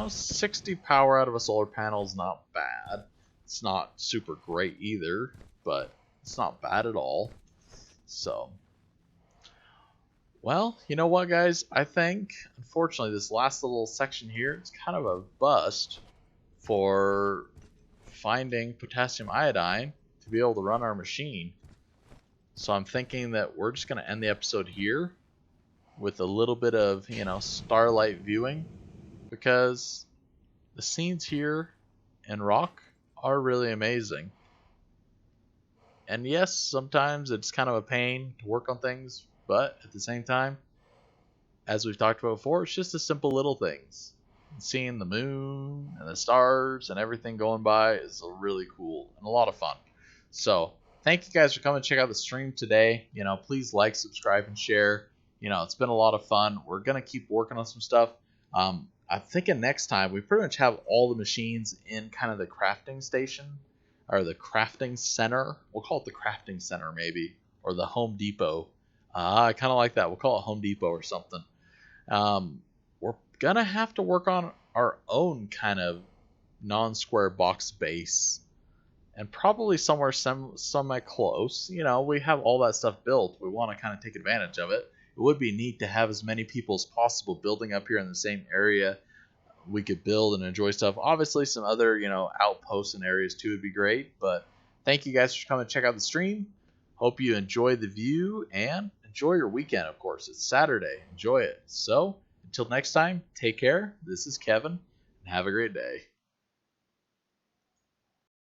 60 power out of a solar panel is not bad. It's not super great either, but it's not bad at all. So, well, you know what, guys? I think, unfortunately, this last little section here is kind of a bust for finding potassium iodine to be able to run our machine. So I'm thinking that we're just going to end the episode here with a little bit of, starlight viewing, because the scenes here in Rokh are really amazing. And yes, sometimes it's kind of a pain to work on things, but at the same time, as we've talked about before, it's just the simple little things. Seeing the moon and the stars and everything going by is really cool and a lot of fun. So, thank you guys for coming to check out the stream today. Please like, subscribe, and share. It's been a lot of fun. We're going to keep working on some stuff. I'm thinking next time we pretty much have all the machines in kind of the crafting station or the crafting center. We'll call it the crafting center maybe, or the Home Depot. I kind of like that. We'll call it Home Depot or something. We're gonna have to work on our own kind of non-square box base, and probably somewhere semi close. We have all that stuff built. We want to kind of take advantage of it. It would be neat to have as many people as possible building up here in the same area. We could build and enjoy stuff. Obviously, some other outposts and areas too would be great. But thank you guys for coming to check out the stream. Hope you enjoy the view and enjoy your weekend. Of course, it's Saturday. Enjoy it. So until next time, take care. This is Kevin, and have a great day.